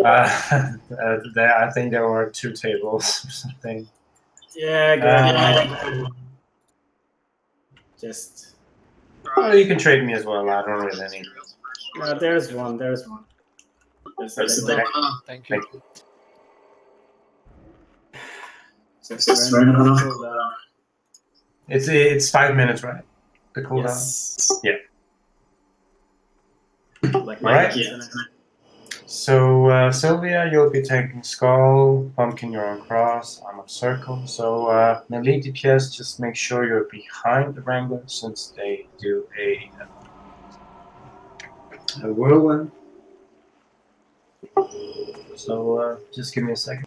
I think there were 2 tables or something. Yeah, good. Just. Oh, you can trade me as well. I don't really need. No, there's one. There's a deck. Thank you. Just right now. It's 5 minutes, right? The cooldown. Yes. Yeah. Like right. Yeah. So Sylvia, you'll be taking Skull. Pumpkin, you're on Cross. I'm on Circle. So melee DPS, just make sure you're behind the Wrangler since they do a whirlwind. So just give me a second.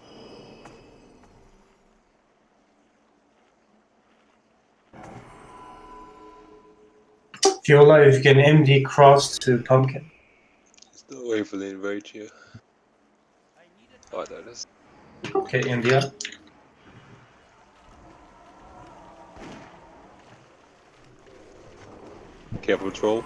Fiola, if you can MD Cross to Pumpkin. There's no way for the invade here. Oh, there it is. Okay, India. Careful, troll.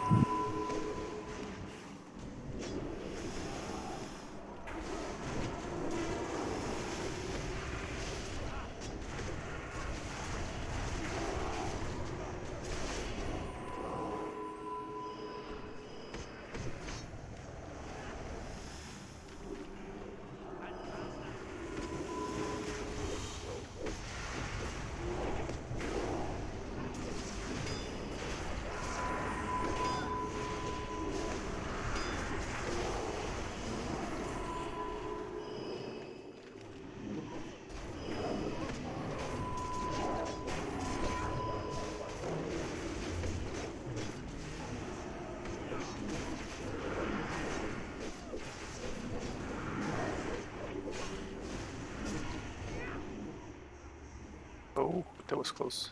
Oh, that was close.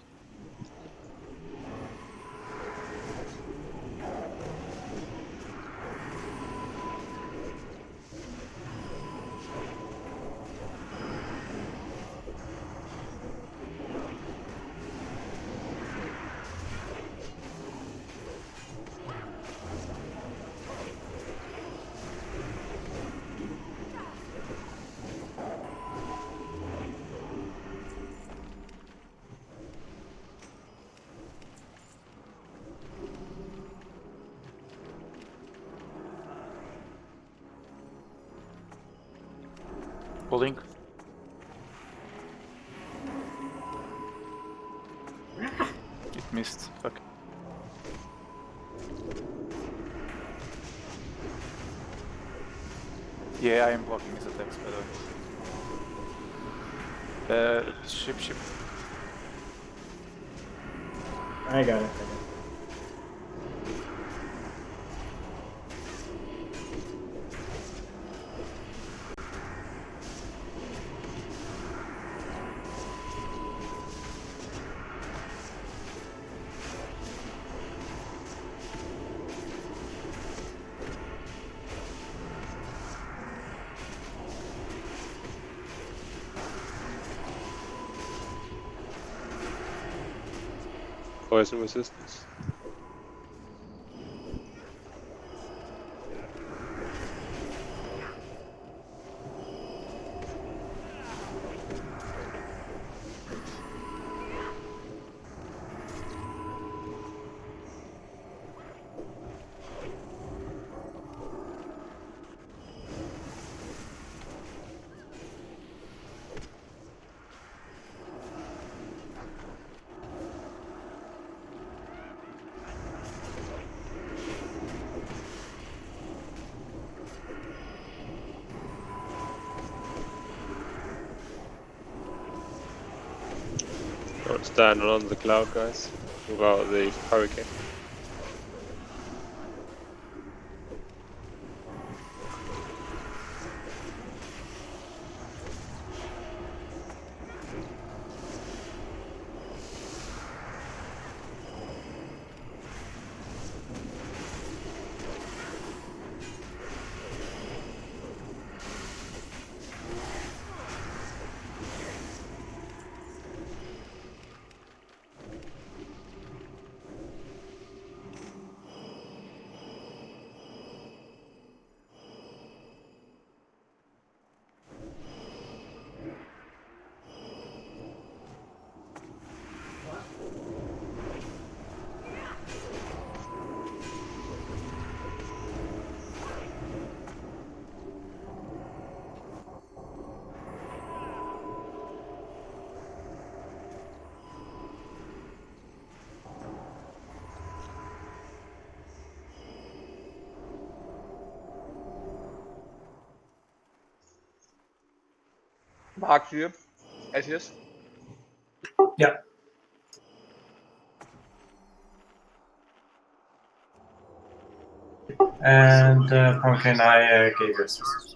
Holding. It missed. Fuck. Yeah, I am blocking his attacks, by the way. Ship. I got it. Poison resistance. Don't stand on the cloud, guys. Without the hurricane. Mark you. SES. Yeah. And Pumpkin, I gave you assist.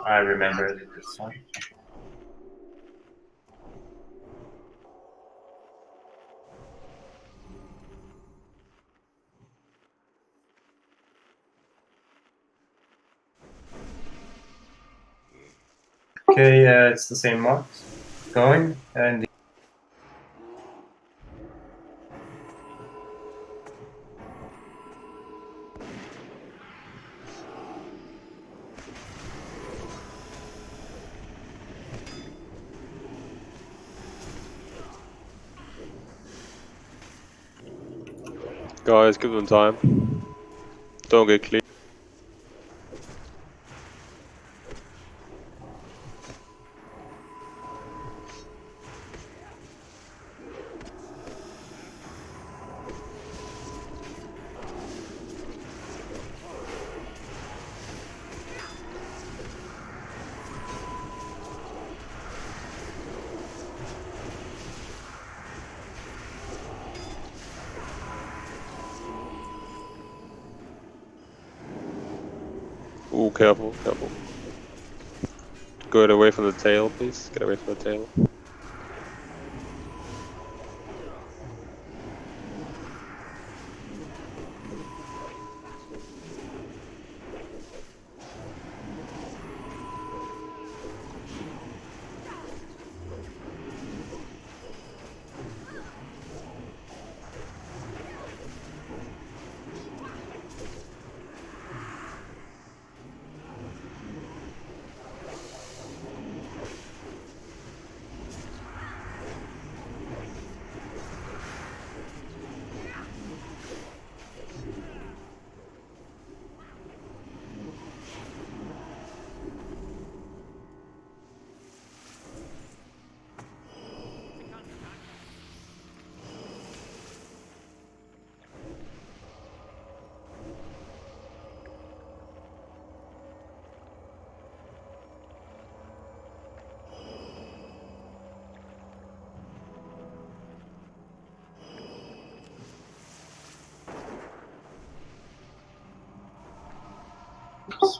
I remember it this time. Okay, it's the same marks. Going and Guys, give them time. Don't get clean. Ooh, careful, careful. Get away from the tail, please. Get away from the tail.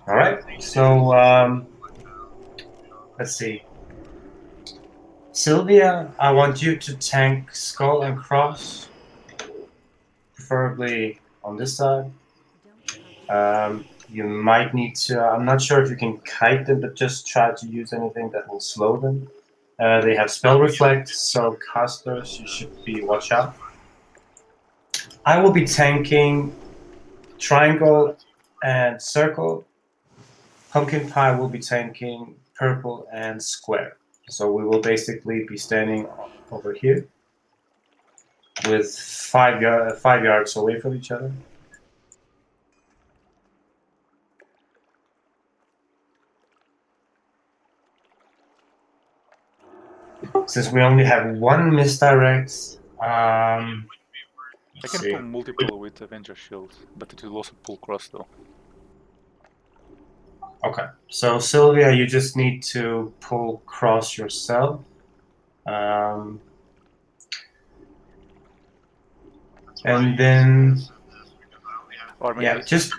all right. So let's see. Sylvia, I want you to tank Skull and Cross, preferably on this side. You might need to, I'm not sure if you can kite them, but just try to use anything that will slow them. They have Spell Reflect, so casters, you should be watch out. I will be tanking Triangle and Circle. Pumpkin Pie will be tanking Purple and Square. So we will basically be standing over here with 5 yards away from each other. Since we only have one misdirect, I can see. pull multiple with Avenger Shield, but it will also pull cross though. Okay, so Sylvia, you just need to pull cross yourself. And then, Or maybe, yeah, just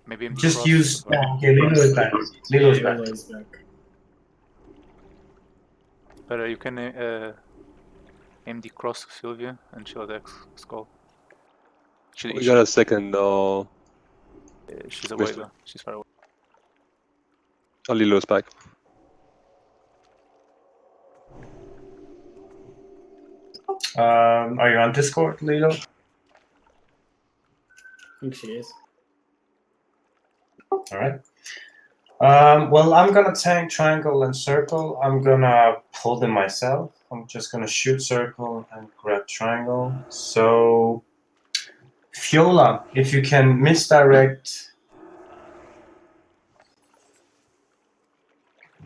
maybe MD just cross, use. Okay, Lilo is back. Lilo is back. Lilo is back. but you can MD cross Sylvia and she'll attack Skull. We got a second, She's away Mister. though. She's far away. Oh, Lilo's back. Are you on Discord, Lilo? I think she is. All right. Well, I'm gonna tank Triangle and Circle. I'm gonna pull them myself. I'm just gonna shoot Circle and grab Triangle. So, Fiola, if you can misdirect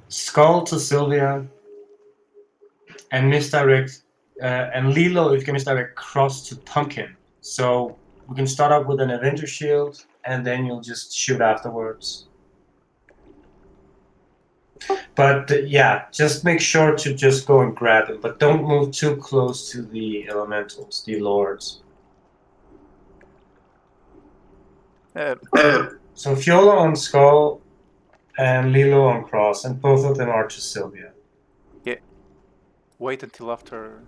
Skull to Sylvia and misdirect, and Lilo, if you can misdirect Cross to Pumpkin. So we can start up with an Avenger Shield, and then you'll just shoot afterwards. But yeah, just make sure to just go and grab them, but don't move too close to the elementals, the lords. Uh, So Fiola on Skull and Lilo on Cross, and both of them are to Sylvia. wait until after.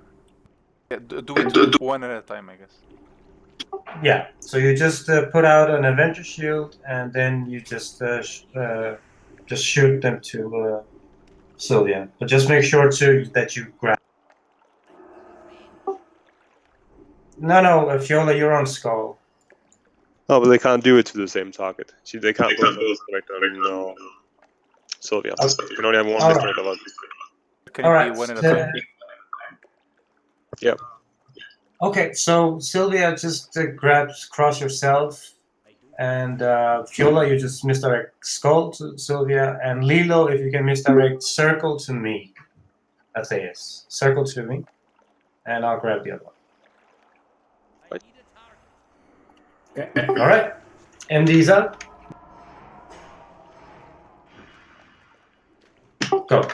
Yeah, do it one at a time, I guess. Yeah, so you just put out an Avenger Shield, and then you just shoot them to Sylvia. But just make sure that you grab. No, Fiola, you're on Skull. Oh, but they can't do it to the same target. See, they can't both misdirect on Sylvia. Okay. You can only have one All misdirect right. allowed. Can All it right. be one at a time? Yeah. Okay, so Sylvia, just cross yourself, and Fiola, you just misdirect Skull to Sylvia, and Lilo, if you can misdirect Circle to me, Atheus. Circle to me, and I'll grab the other one. Okay. All right, MD's up. Go.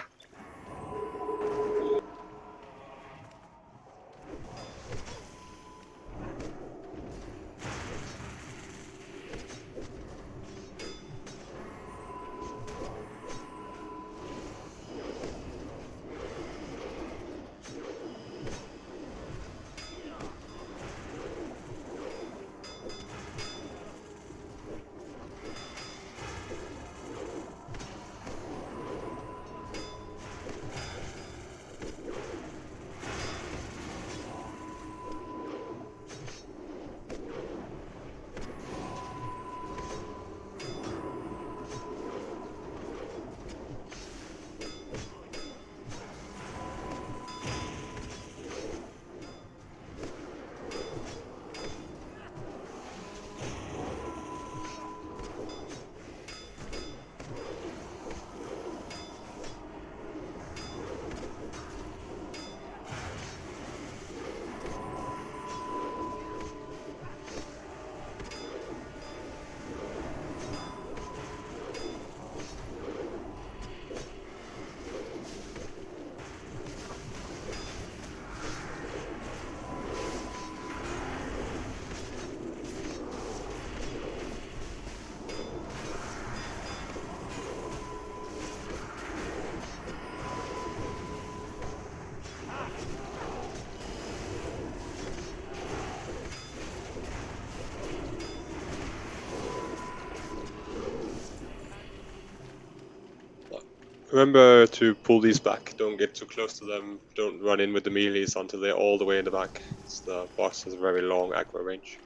Remember to pull these back. Don't get too close to them. Don't run in with the melees until they're all the way in the back. The boss has a very long aggro range.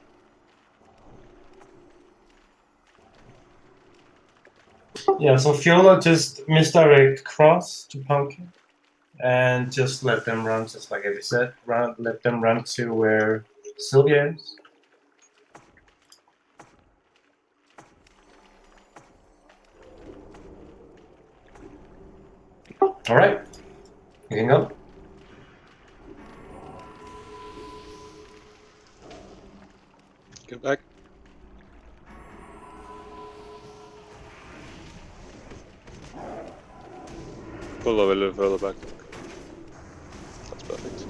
Yeah, so Fiola, just misdirect Cross to Pumpkin, and just let them run, just like I said. Let them run to where Sylvia is. All right, you can go. Get back. Pull a little further back. That's perfect.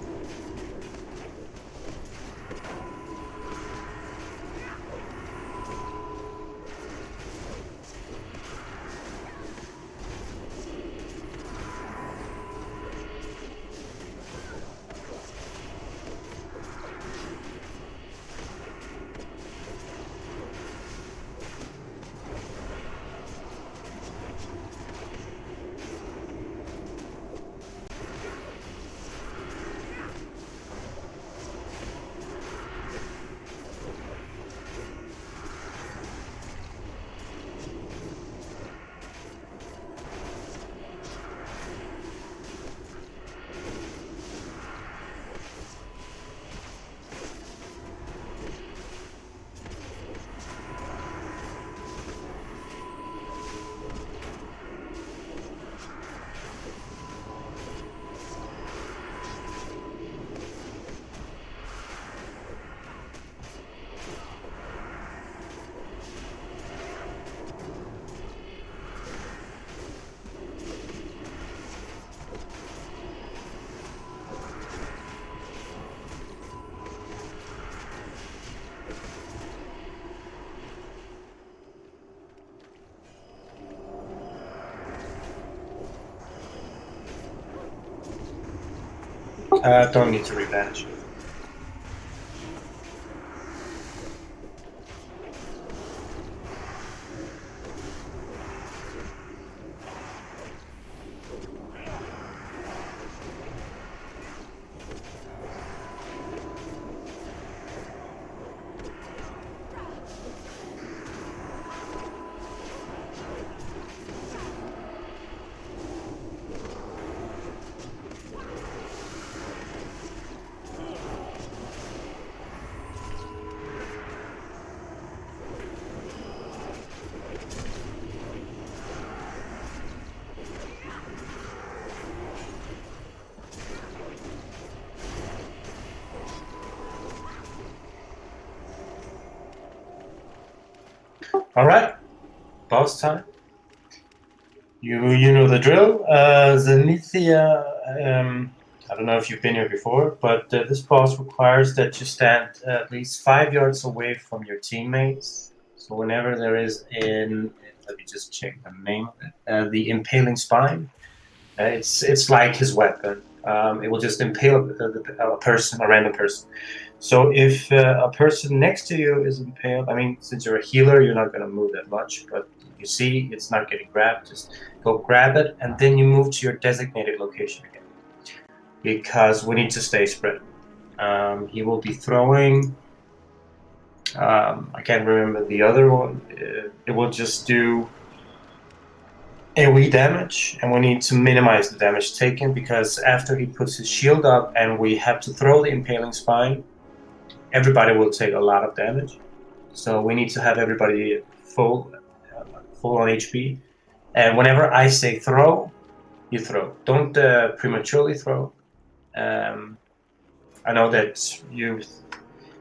Don't need to rebanish. All right, boss time. You know the drill. Zenithia, I don't know if you've been here before, but this boss requires that you stand at least 5 yards away from your teammates. So whenever there is let me just check the name of it, the impaling spine. It's like his weapon. It will just impale a person, a random person. So if a person next to you is impaled, I mean, since you're a healer, you're not going to move that much, but you see it's not getting grabbed, just go grab it, and then you move to your designated location again. Because we need to stay spread. He will be throwing, I can't remember the other one, it will just do AoE damage, and we need to minimize the damage taken, because after he puts his shield up and we have to throw the impaling spine, everybody will take a lot of damage. So we need to have everybody full on HP. And whenever I say throw, you throw. Don't prematurely throw. I know that you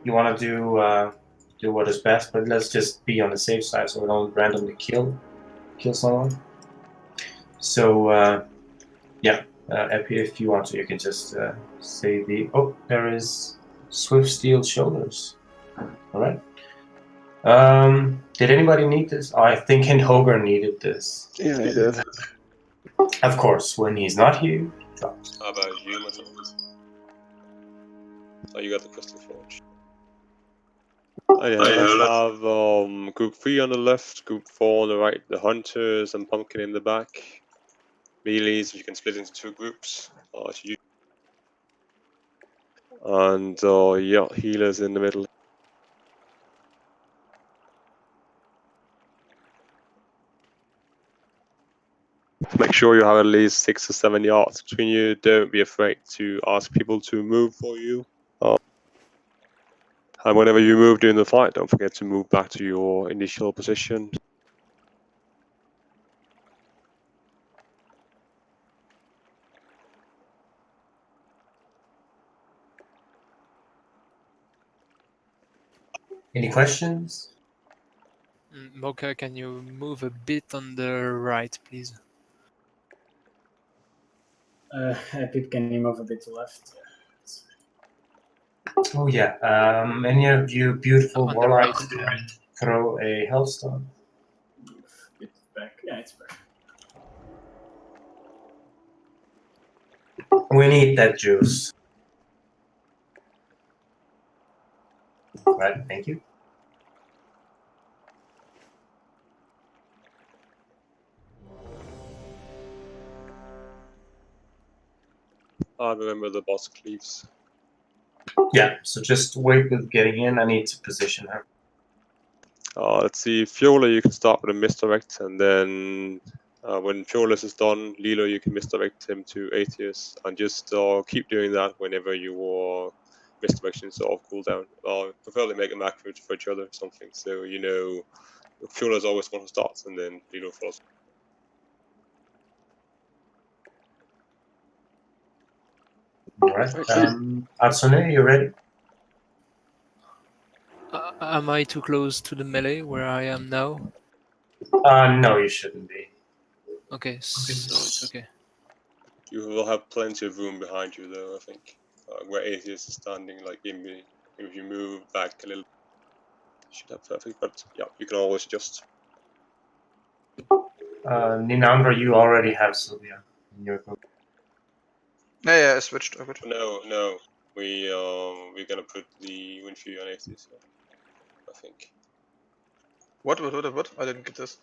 want to do what is best, but let's just be on the safe side so we don't randomly kill someone. So yeah, Epi, if you want to, you can just say the. Oh, there is Swift Steel Shoulders. All right. Did anybody need this? Oh, I think Hogan needed this. Yeah, he did. Of course, when he's not here, drops. How about you, Matthias? Oh, you got the crystal forge. Oh, yeah, let's have group 3 on the left, group 4 on the right, the hunters and pumpkin in the back. Melees, you can split into 2 groups. And yeah, healers in the middle. Make sure you have at least 6 or 7 yards between you. Don't be afraid to ask people to move for you. And whenever you move during the fight, don't forget to move back to your initial position. Any questions? Mocha, can you move a bit on the right, please? Epic, can you move a bit to left? Oh yeah. Any of you beautiful On the warlocks right. can throw a hellstone? It's back. Yeah, it's back. We need that juice. Right. Thank you. I remember the boss cleaves. Yeah. So just wait with getting in. I need to position her. Let's see, Fiola, you can start with a misdirect, and then when Fiola's is done, Lilo, you can misdirect him to Atheist, and just keep doing that whenever your misdirections sort of cool down. Preferably make them accurate for each other or something, so you know Fiola's always one who starts, and then Lilo follows. All right. Atsune, you ready? Am I too close to the melee where I am now? No, you shouldn't be. Okay, so it's okay. You will have plenty of room behind you, though, I think. Where Atheist is standing, like if you move back a little, you should have perfect, but yeah, you can always adjust. Ninandra, you already have Sylvia in your group. Yeah, I switched. Oh, good. No. We're gonna put the Wind Fury on Atheist, I think. What? I didn't get this.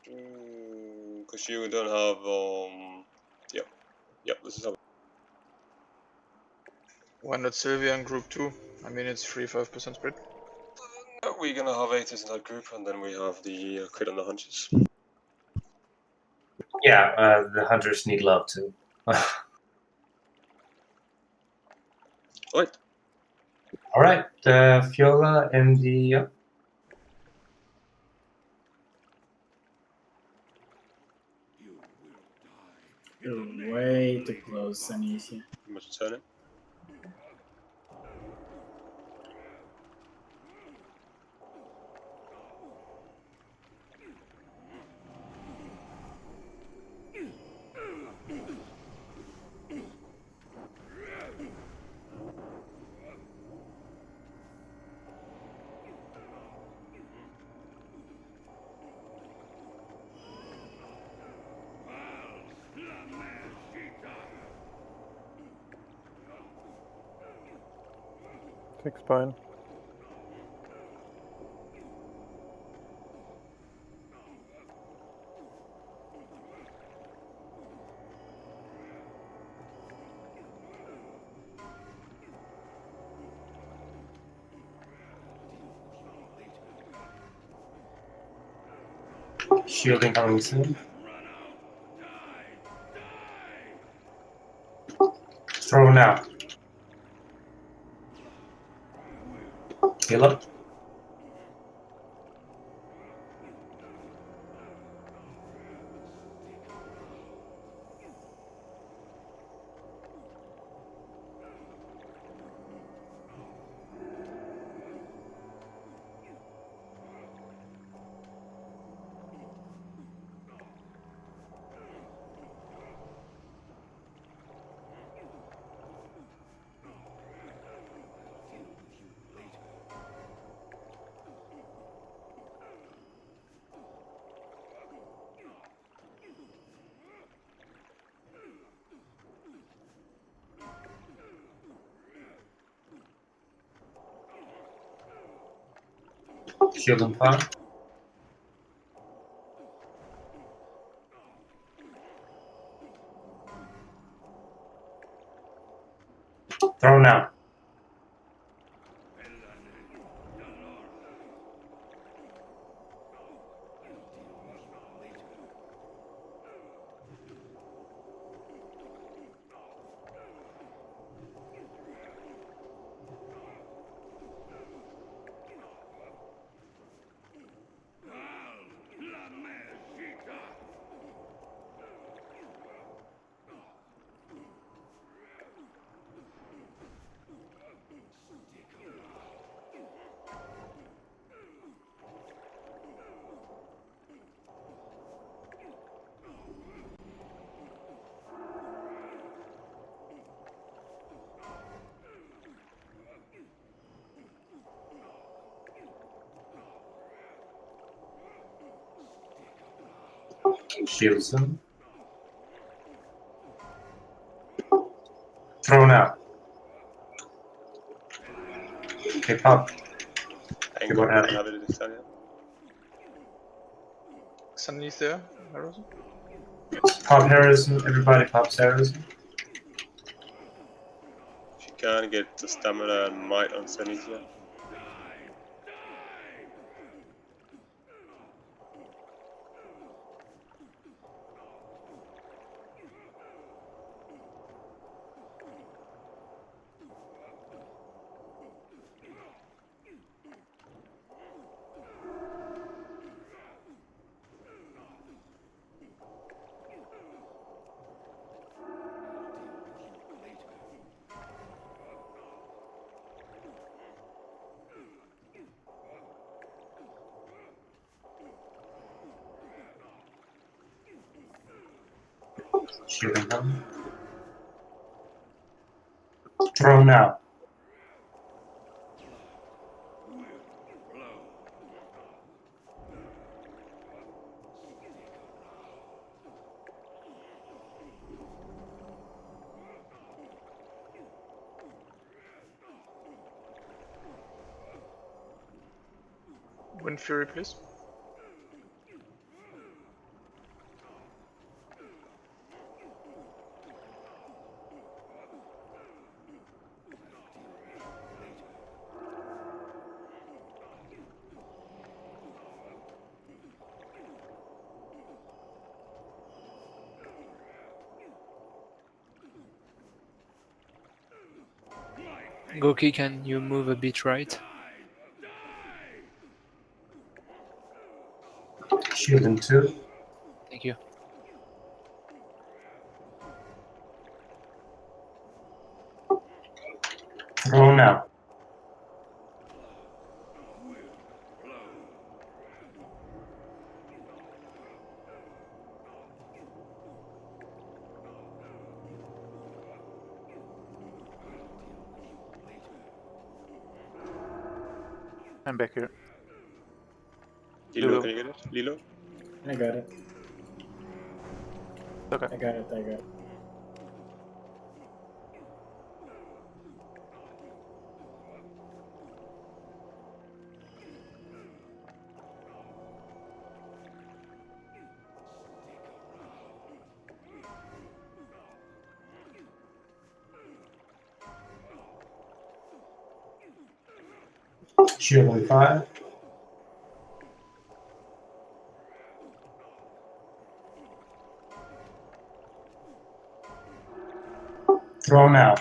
Because you don't have Yep, this is how. Why not Sylvia in group 2? I mean, it's 3-5% spread. We're gonna have Atheist in that group, and then we have the crit on the hunches. Yeah, the hunters need love too. Right. All right, Fiola in the. You're way too close, Anicia. Much turn it. Take spine. Shielding coming soon. Throw now. Heal up. Shielding 5. Throw now. Shields him. Throw now. Okay, pop. Ain't What got happened? have it this time, Sunny's there. Where is it? Pop Harrison. Everybody pops Harrison. She can get the stamina and might on Sanithia. Shielding him. Throw now. Wind Fury, please. Goki, can you move a bit right? Shield in 2. Thank you. Throw now. I'm back here. Lilo, Lilo. can you get it? Lilo? I got it. Okay. I got it. Shield in 5. Throw now.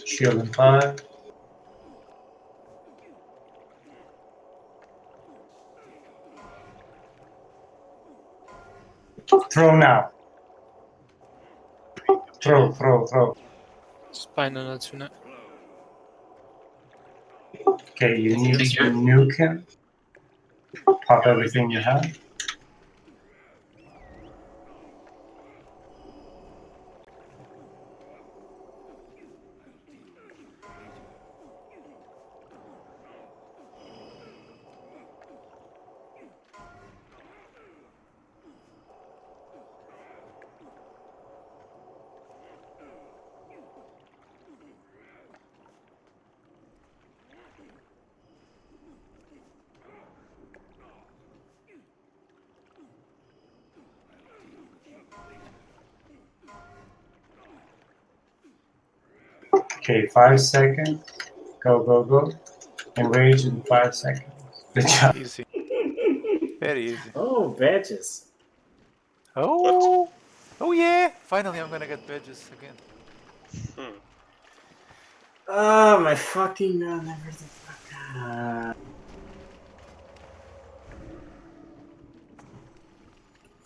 Shield in 5. Throw now. Throw. Spine on Natsuna. Okay, you Thank need you. to nuke him. Pop everything you have. Okay, 5 seconds. Go. Enrage in 5 seconds. Good job. Easy. Very easy. Oh, badges. Oh! Oh yeah! Finally I'm gonna get badges again. Hmm. Oh, my fucking god, never the fuck.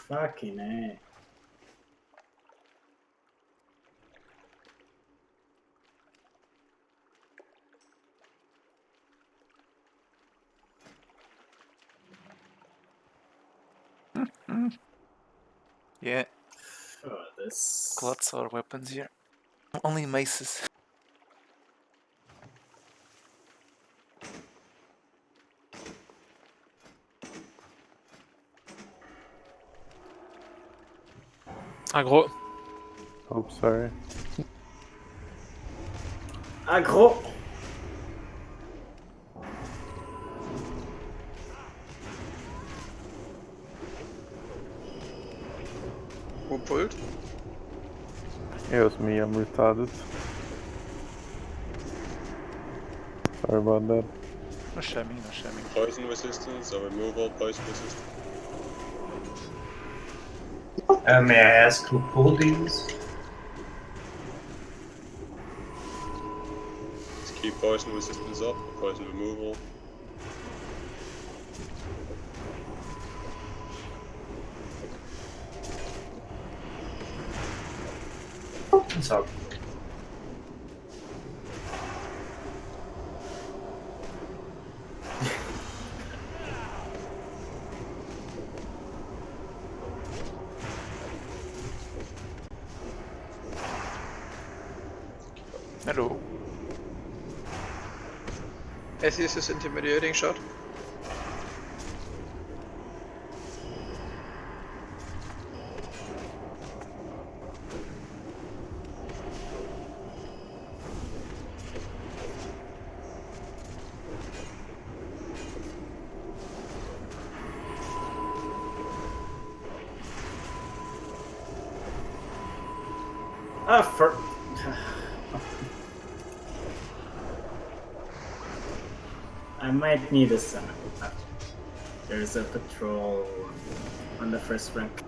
Fucking A. Yeah, Oh, this. lots of weapons here. Only maces. Aggro. Oh, sorry. Aggro! Who pulled? It was me, I'm retarded. Sorry about that. No shaming, no shaming. Poison resistance or removal poison resistance? May I ask who pulled these? Just keep poison resistance up, poison removal. It's up. Hello. Atheist is intimidating shot. Ah, for. I might need a sun. There's a patrol on the first rank.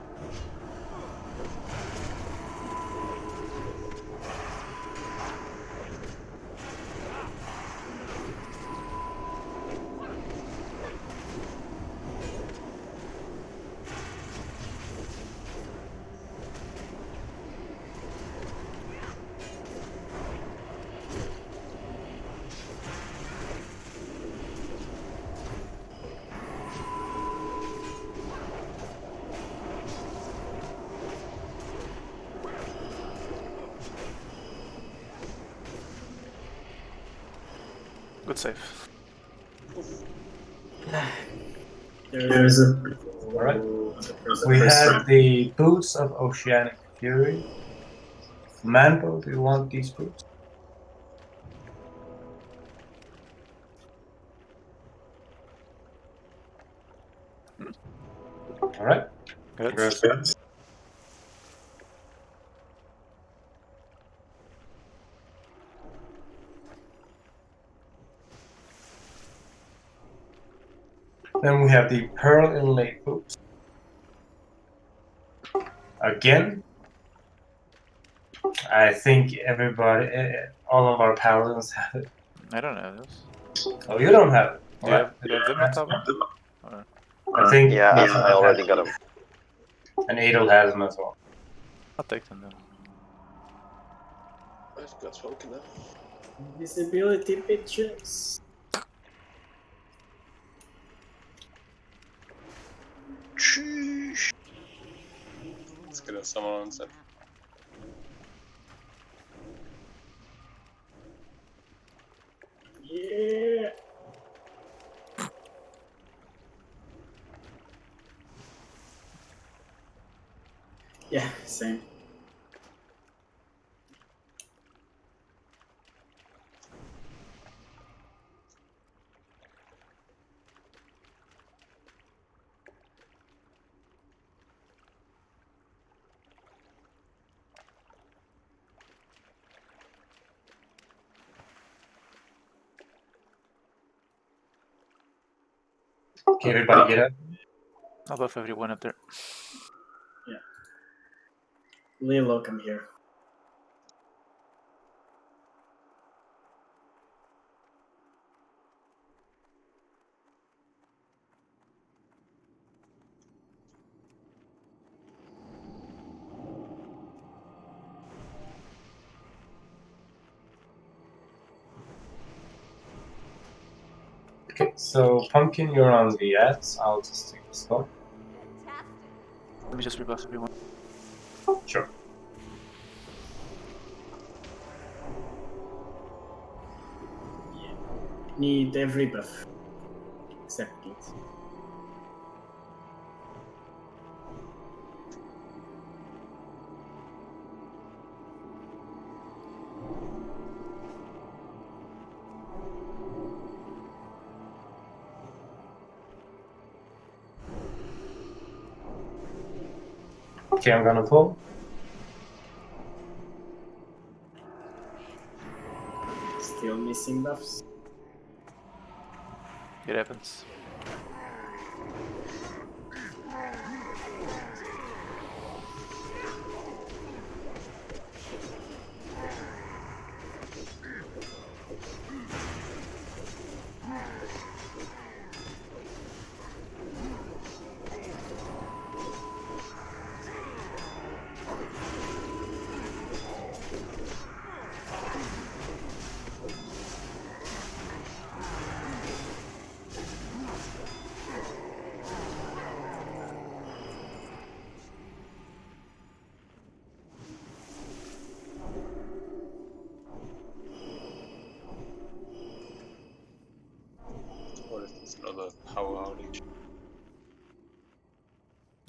Good save. There's a. Alright. on the first We rank. have the boots of Oceanic Fury. Manbo, do you want these boots? Alright. Good. Good. Then we have the Pearl Inlaid boots. Again, I think everybody, all of our paladins have it. I don't have this. Oh, you don't have it. Do you have them on top? I think Yeah, I already got him. And Adel has them as well. I'll take them then. I've got spoken now. Visibility pictures. Let's get a summon on set. Yeah. Yeah, same. Okay, everybody get up. I'll buff everyone up there. Lilo, come here. Okay, so Pumpkin, you're on the ads. I'll just take the spot. Let me just rebuff everyone. Sure. Need every buff. Except it. Okay, I'm gonna pull. Still missing buffs. It happens.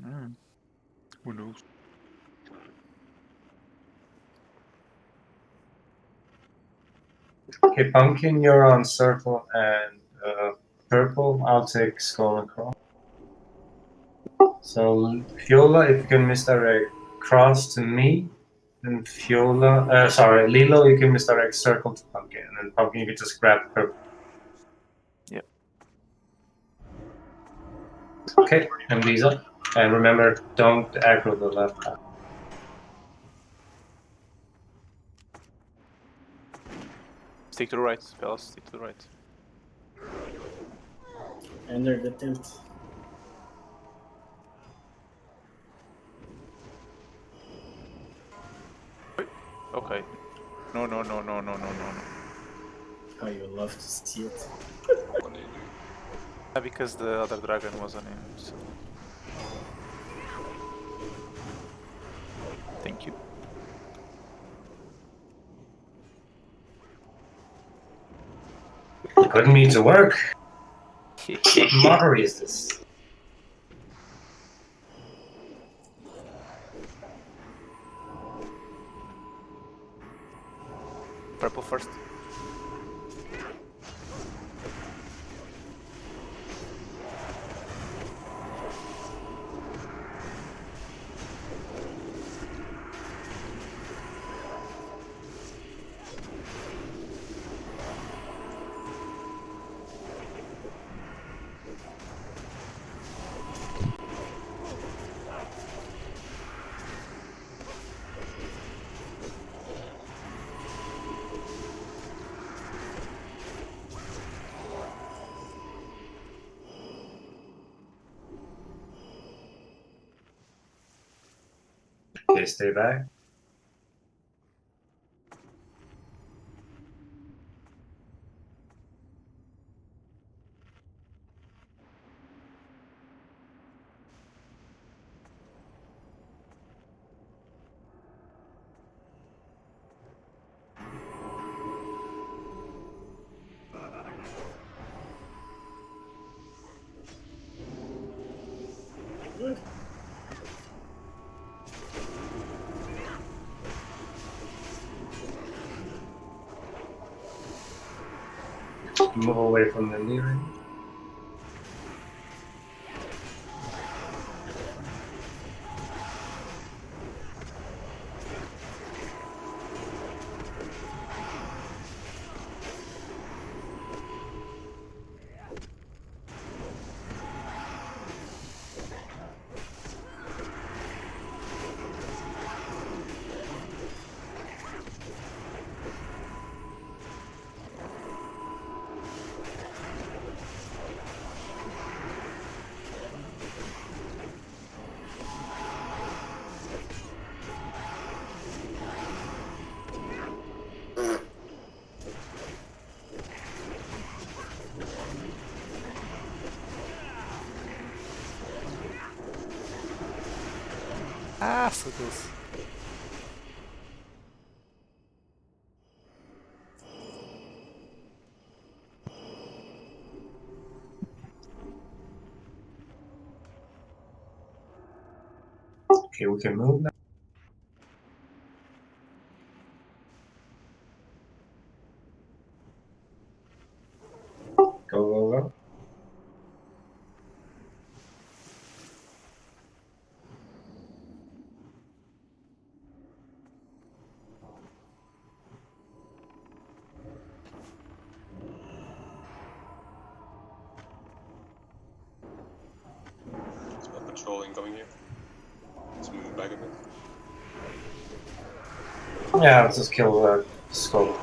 Who knows? Okay, Pumpkin, you're on circle and purple. I'll take skull and cross. So Fiola, if you can misdirect cross to me, then Fiola, sorry, Lilo, you can misdirect circle to Pumpkin, and then Pumpkin you can just grab purple. Yep. Okay, and Lisa, and remember, don't aggro the left half. Stick to the right, fellas. Stick to the right. Enter the tent. Okay. No. Oh, you love to see it. What do you do? Yeah, because the other dragon was on him, so. Thank you. Putting me to work. What mockery is this? Purple first. Okay, stay back. Good. Move away from the leader. Ah, so close. Okay, we can move now. Go. It's about patrol incoming here. Let's move back a bit. Yeah, let's just kill skull.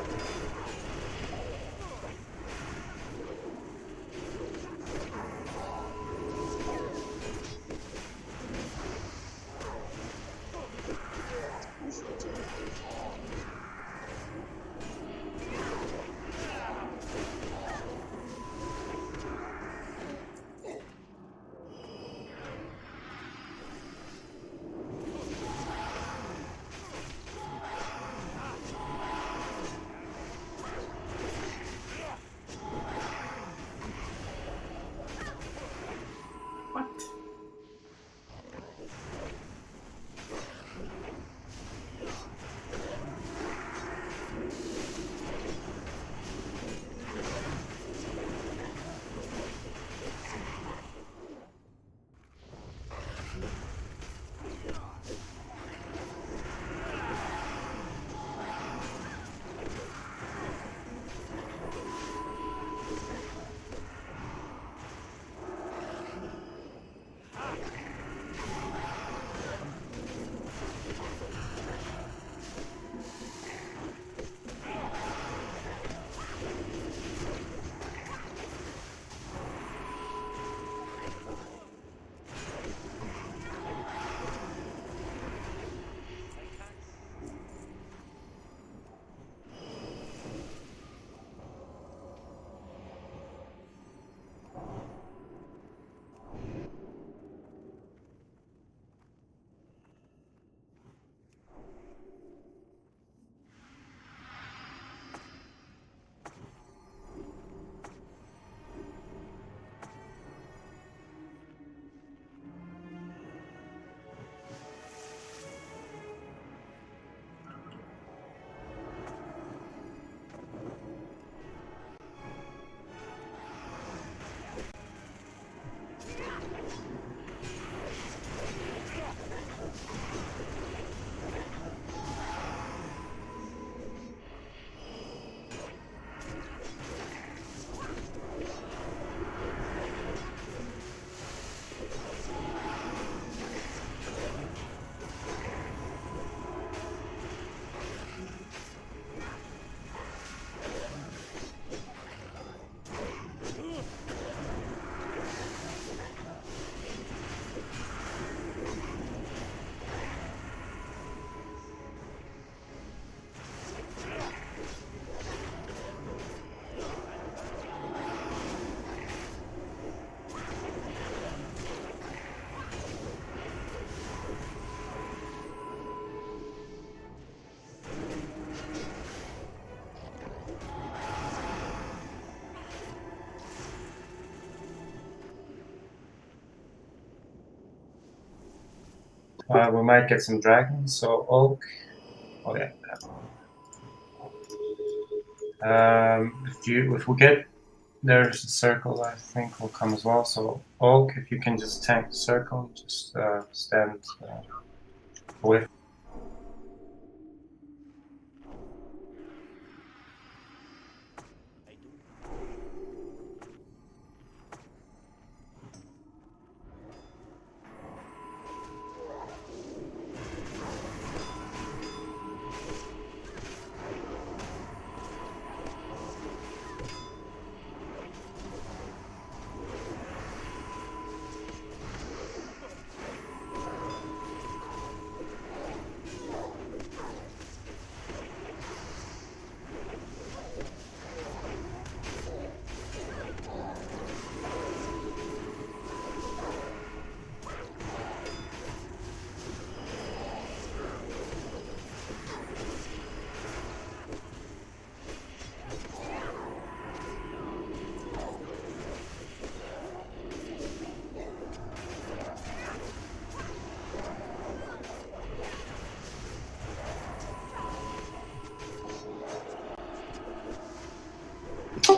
We might get some dragons, so oak. Oh yeah. If we get there's a circle, I think will come as well. So oak, if you can just tank the circle, just stand with.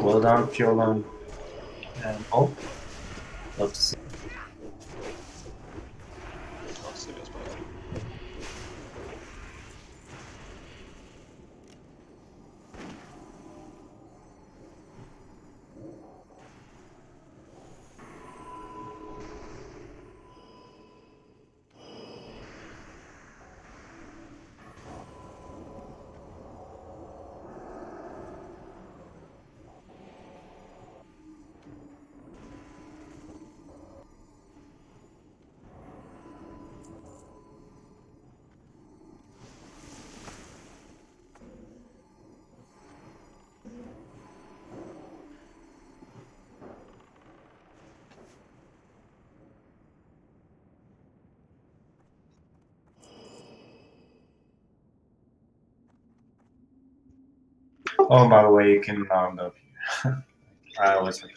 Well done, Fiolan and oak. Love to see. Oh, Sylvia's back. Oh, by the way, you can round up here. I always have.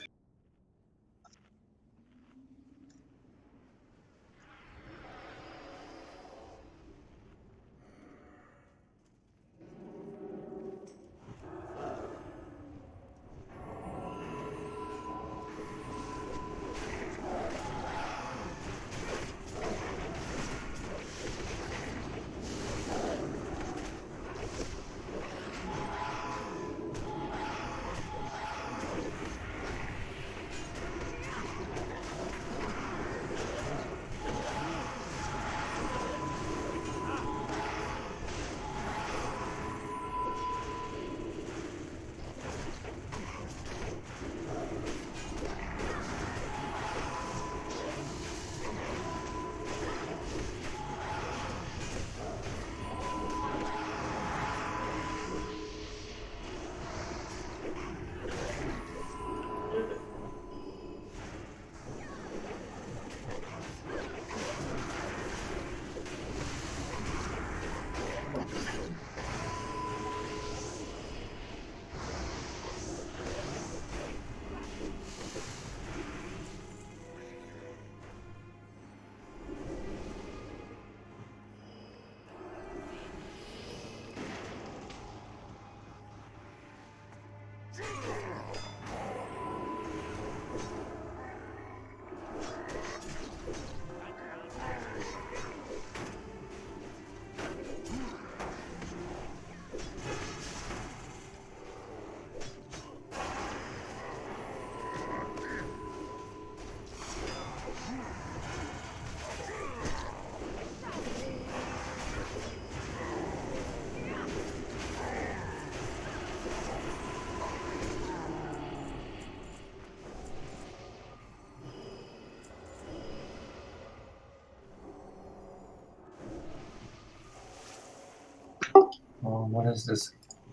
Oh, what is this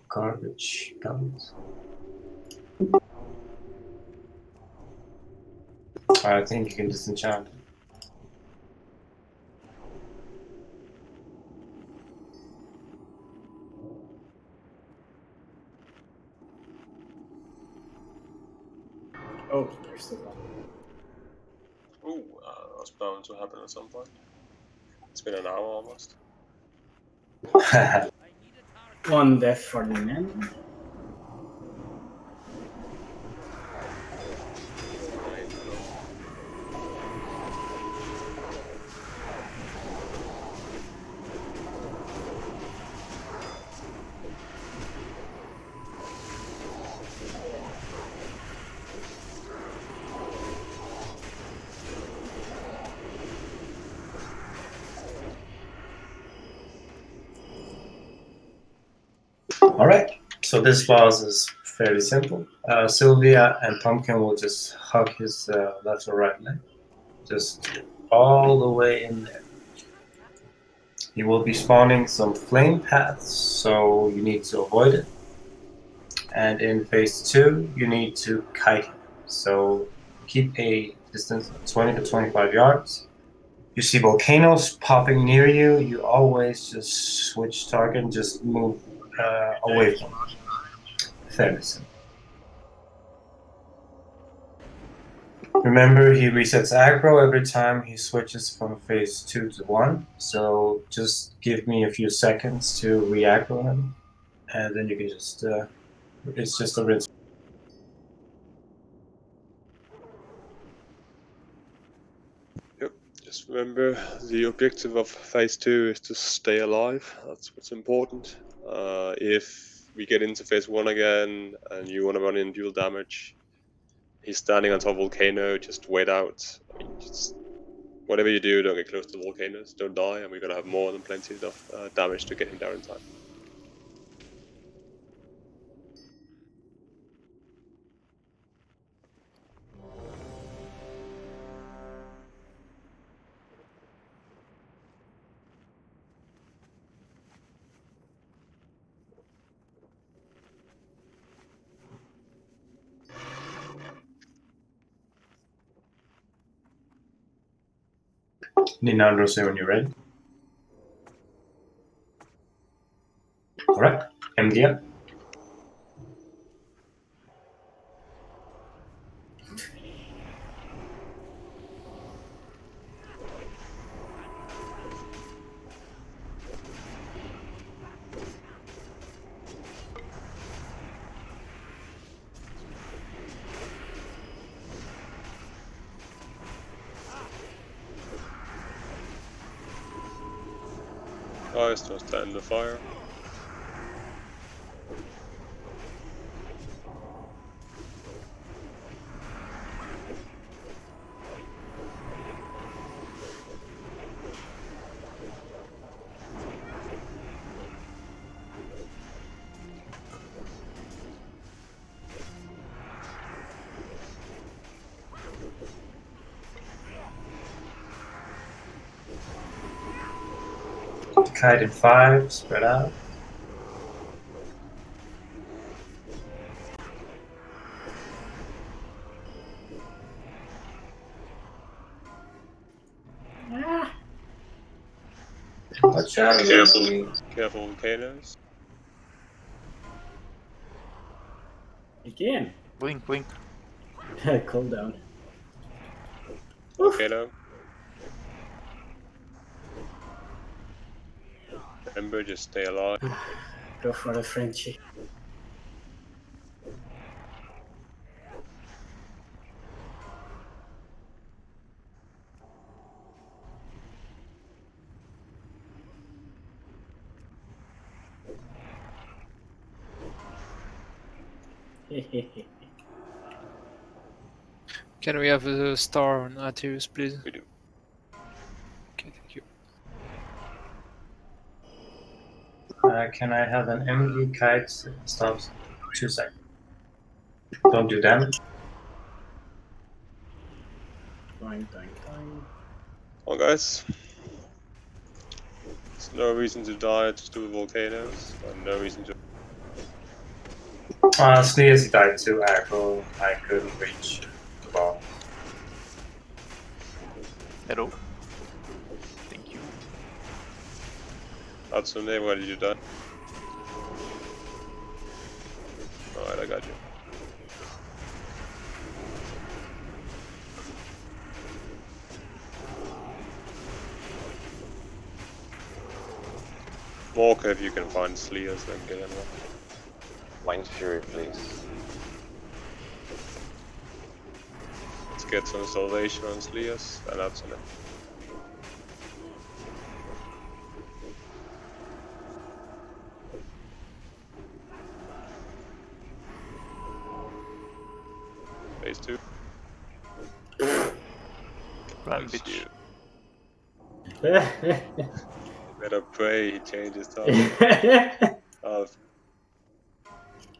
garbage belt? I think you can disenchant it. Oh, there's the one. Ooh, that was bound to happen at some point. It's been an hour almost. One death for the men. Alright, so this boss is fairly simple. Sylvia and Pumpkin will just hug his left or right leg. Just all the way in there. You will be spawning some flame paths, so you need to avoid it. And in phase 2, you need to kite him. So keep a distance of 20 to 25 yards. You see volcanoes popping near you, you always just switch target and just move away from it. Fairly simple. Remember, he resets aggro every time he switches from phase 2 to 1, so just give me a few seconds to re-aggro him, and then you can just, it's just a rinse. Yep. Just remember, the objective of phase 2 is to stay alive. That's what's important. If we get into phase 1 again and you want to run in dual damage, he's standing on top of volcano, just wait out. I mean, just whatever you do, don't get close to the volcanoes, don't die, and we're gonna have more than plenty of damage to get him down in time. Ninandro, say when you're ready. Correct. MDM. Guys, don't stand in the fire. Kite in 5, spread out. Watch out, Careful, careful volcanoes. Again. Blink, blink. Cool down. Volcano. Remember, just stay alive. Go for the Frenchie. Can we have a star on Arterius, please? We do. Okay, thank you. Can I have an MD kite stops 2 seconds? Don't do damage. Doink, doink, doink. Well, guys, there's no reason to die to do volcanoes, and no reason to. Sneeze died to aggro. I couldn't reach the ball. Hello. Thank you. Hatsune, why did you die? Alright, I got you. Walker, if you can find Sleers, then get him up. Mind Fury, please. Let's get some salvation on Sleers, and that's on it. Phase 2. Run, That's bitch. you. Better pray he changes target. Oh,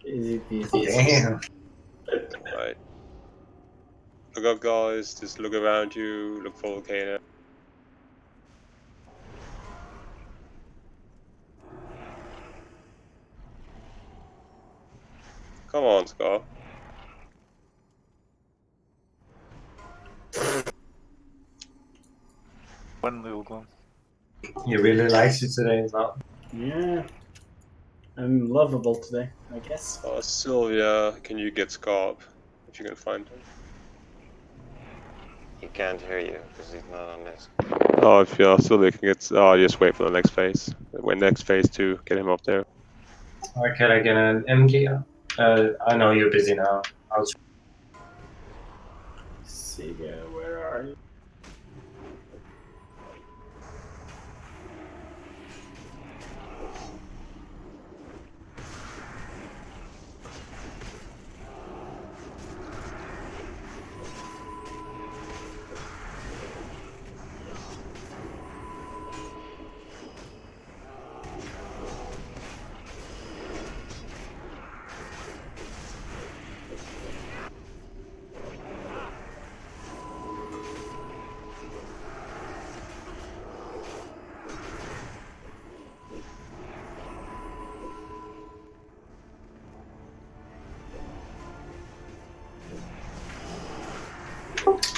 Easy peasy. Damn. right. Look up, guys. Just look around you. Look for volcano. Come on, Scar. One little go. He really likes you today as well. Yeah. I'm lovable today, I guess. Sylvia, can you get Scarp if you can find him? He can't hear you because he's not on this. Oh, if Sylvia can get. Oh, just wait for the next phase. When next phase 2, get him up there. Or can I get an MG? I know you're busy now. I'll Sega, where are you?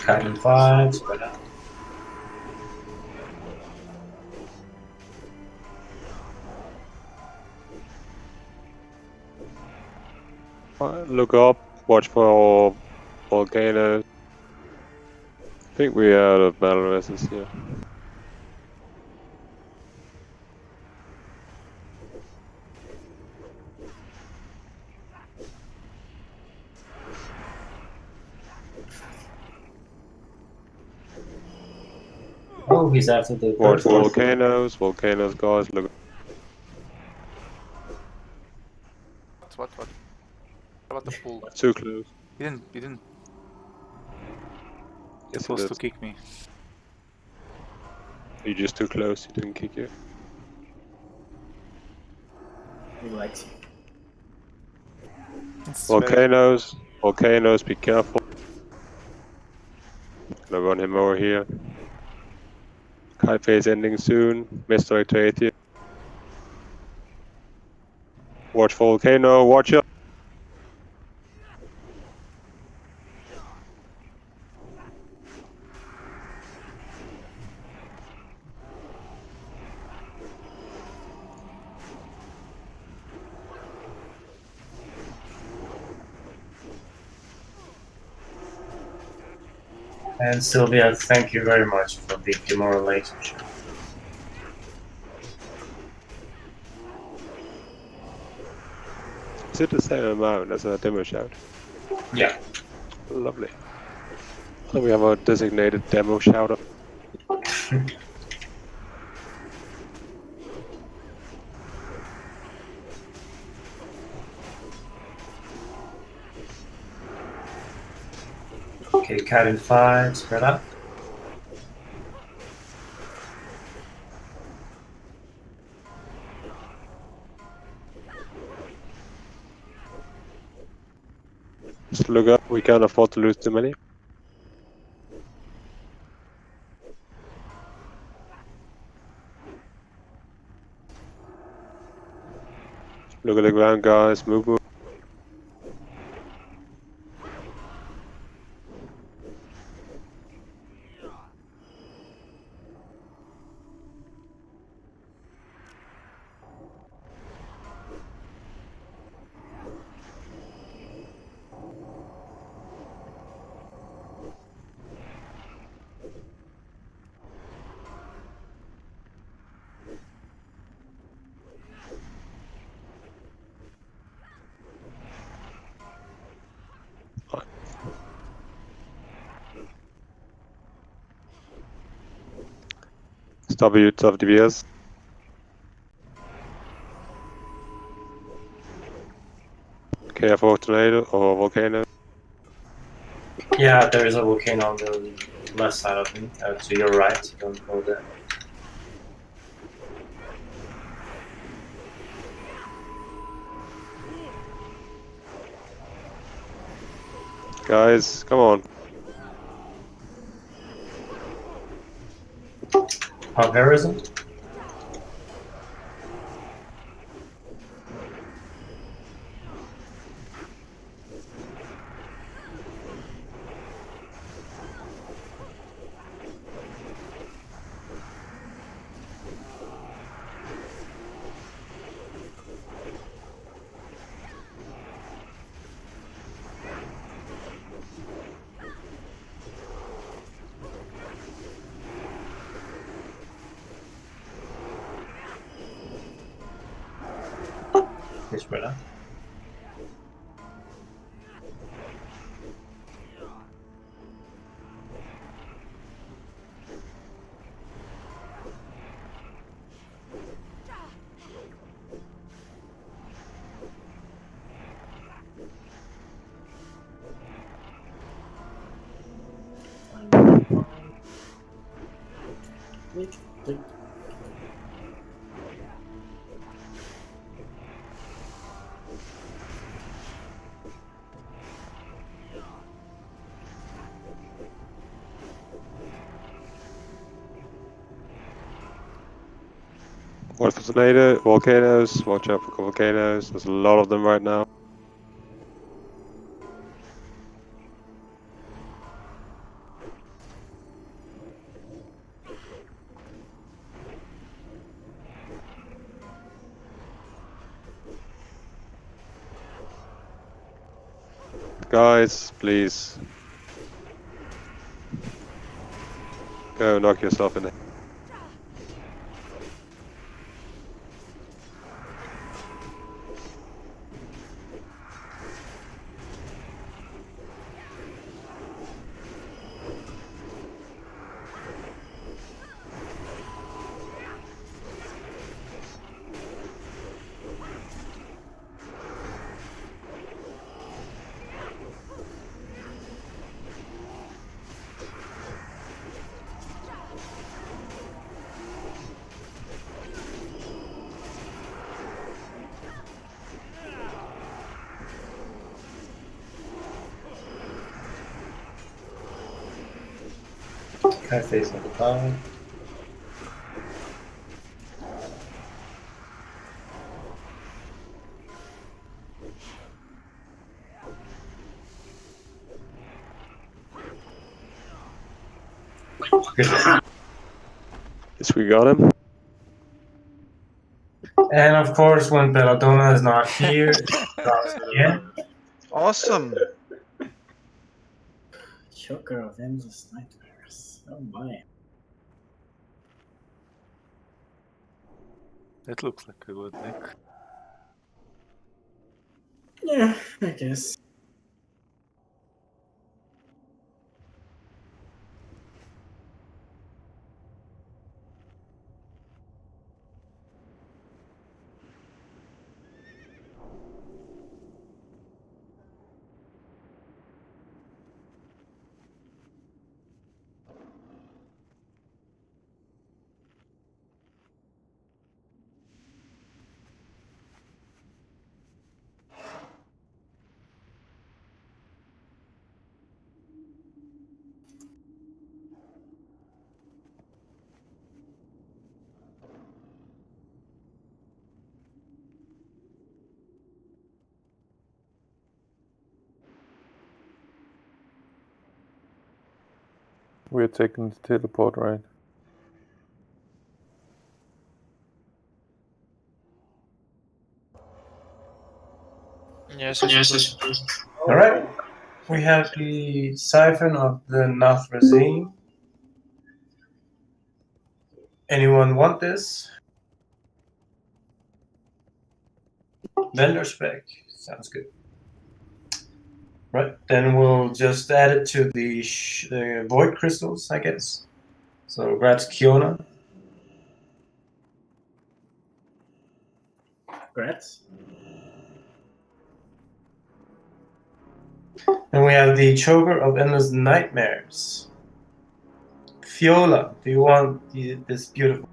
cut in 5, spread out. Look up. Watch for volcanoes. I think we're out of battle resist here. Oh, he's after the Watch purple. volcanoes. Volcanoes, guys. Look. What? What about the pool? Too close. You didn't Yes, supposed it to is. kick me. You're just too close. You didn't kick you. He likes you. It's very- Volcanoes. Volcanoes. Be careful. Gonna run him over here. Kite phase ending soon. Misdirect to 80. Watch for volcano. Watch out. And Sylvia, thank you very much for the demoralization. Is it the same amount as a demo shout? Yeah. Lovely. So we have a designated demo shouter. Okay, cat in 5, spread out. Just look up. We can't afford to lose too many. Look at the ground, guys. Move, move. W to DBS. Careful tornado or volcano. Yeah, there is a volcano on the left side of me, to your right. Don't go there. Guys, come on. How here is it? Yes, brother. Watch for tornado, volcanoes. Watch out for volcanoes. There's a lot of them right now. Guys, please. Go knock yourself in the head. Can I face on the cloud? Yes, we got him. And of course, when Belladonna is not here, it drops again. Awesome. Choker of endless nightmares. Oh my. That looks like a good deck. Yeah, I guess. We're taking the teleport, right? Yes, I suppose. Alright. We have the siphon of the Nathrezim. Anyone want this? Vendor spec. Sounds good. Right, then we'll just add it to the void crystals, I guess. So grabs Kiona. Congrats. Then we have the Choker of Endless Nightmares. Fiola, do you want this beautiful?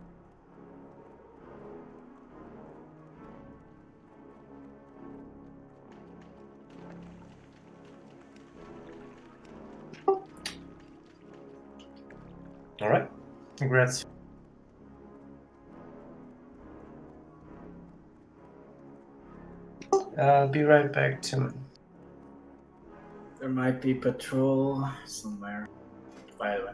All right, congrats. Be right back, Tim. There might be patrol somewhere. By the way.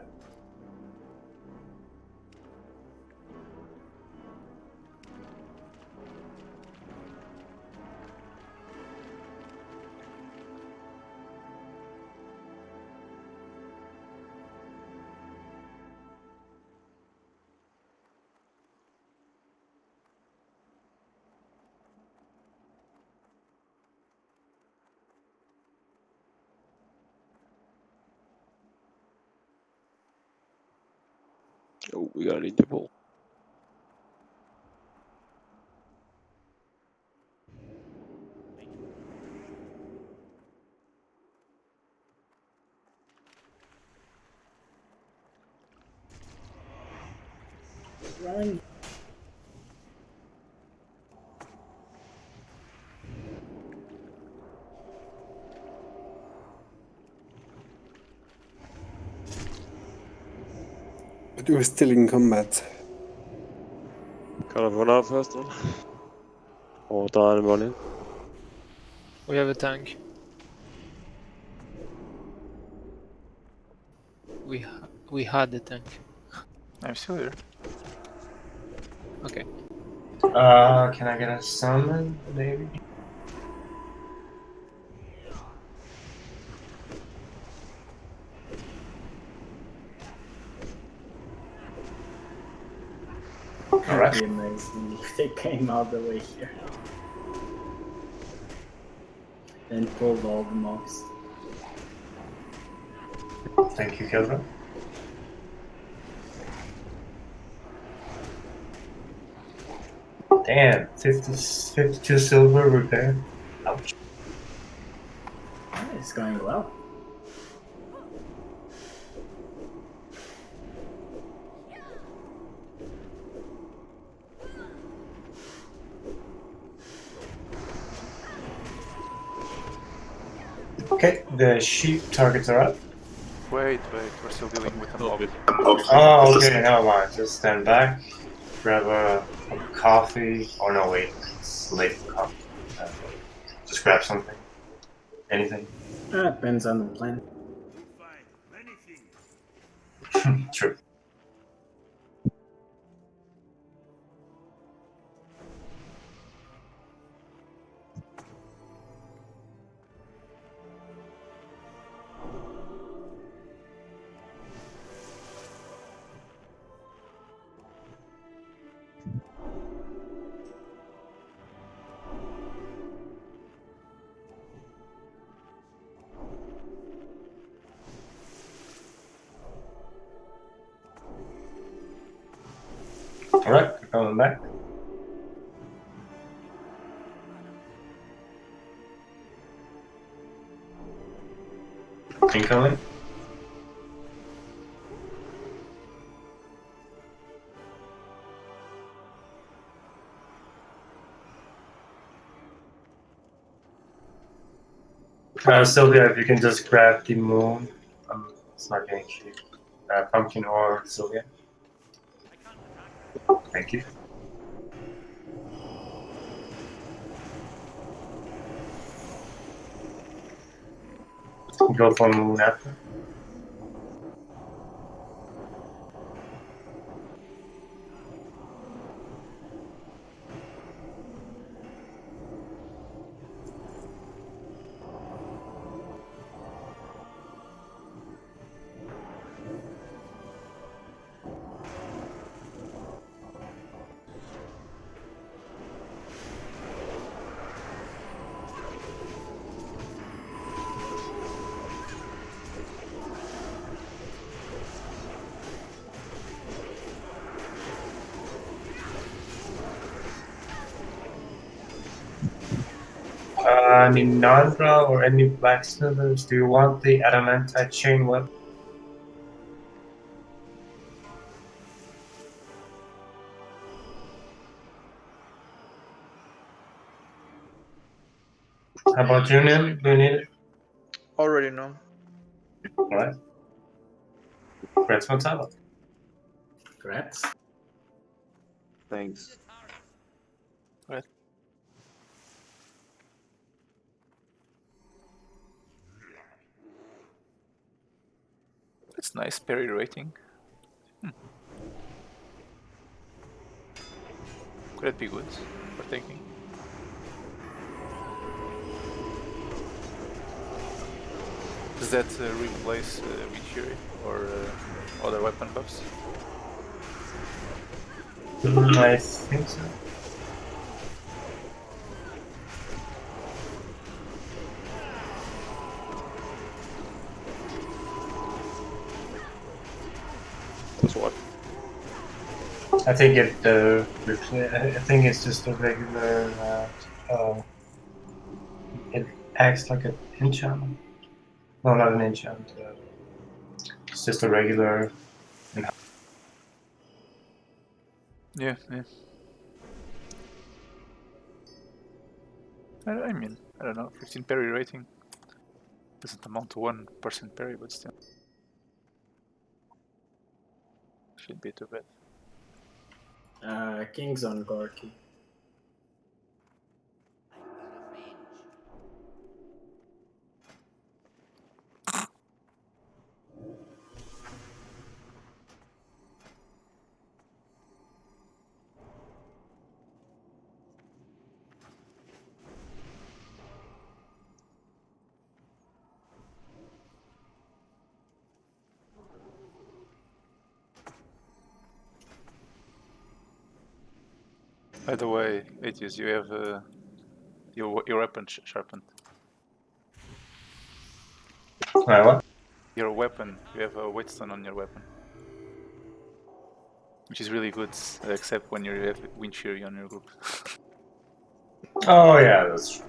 Oh, we got an interval. Run. But we're still in combat. Kind of run out first then. Or die and run in. We have a tank. We had the tank. I'm still here. Okay. Can I get a summon, maybe? That'd Alright. be amazing if they came all the way here. And pulled all the mobs. Thank you, Kelvin. Damn, 52 silver repair. Ouch. It's going well. Okay, the sheep targets are up. Wait, we're still dealing with a mob. Oh, okay, never mind. Just stand back, grab a cup of coffee. Oh no, wait, it's late for coffee. Just grab something. Anything. Depends on the plan. True. Alright, we're coming back. Incoming. Sylvia, if you can just grab the moon. It's not getting cheap. Pumpkin or Sylvia. Thank you. Go for moon after. Ninandra or any blacksmithers, do you want the adamantite chain weapon? How about you, Nim? Do you need it? Already know. Alright. Congrats on Tava. Congrats. Thanks. It's nice parry rating. Could it be good for taking? Does that replace Wind Fury or other weapon buffs? I think so. That's what. I think it. I think it's just a regular. It acts like an enchantment. No, not an enchantment. It's just a regular. Yeah. I mean, I don't know, 15 parry rating doesn't amount to 1% parry, but still. Shouldn't be too bad. King's on Gorky. By the way, Aetius, you have your weapon sharpened. What? Your weapon, you have a whetstone on your weapon. Which is really good, except when you have Wind Fury on your group. Oh yeah, that's true.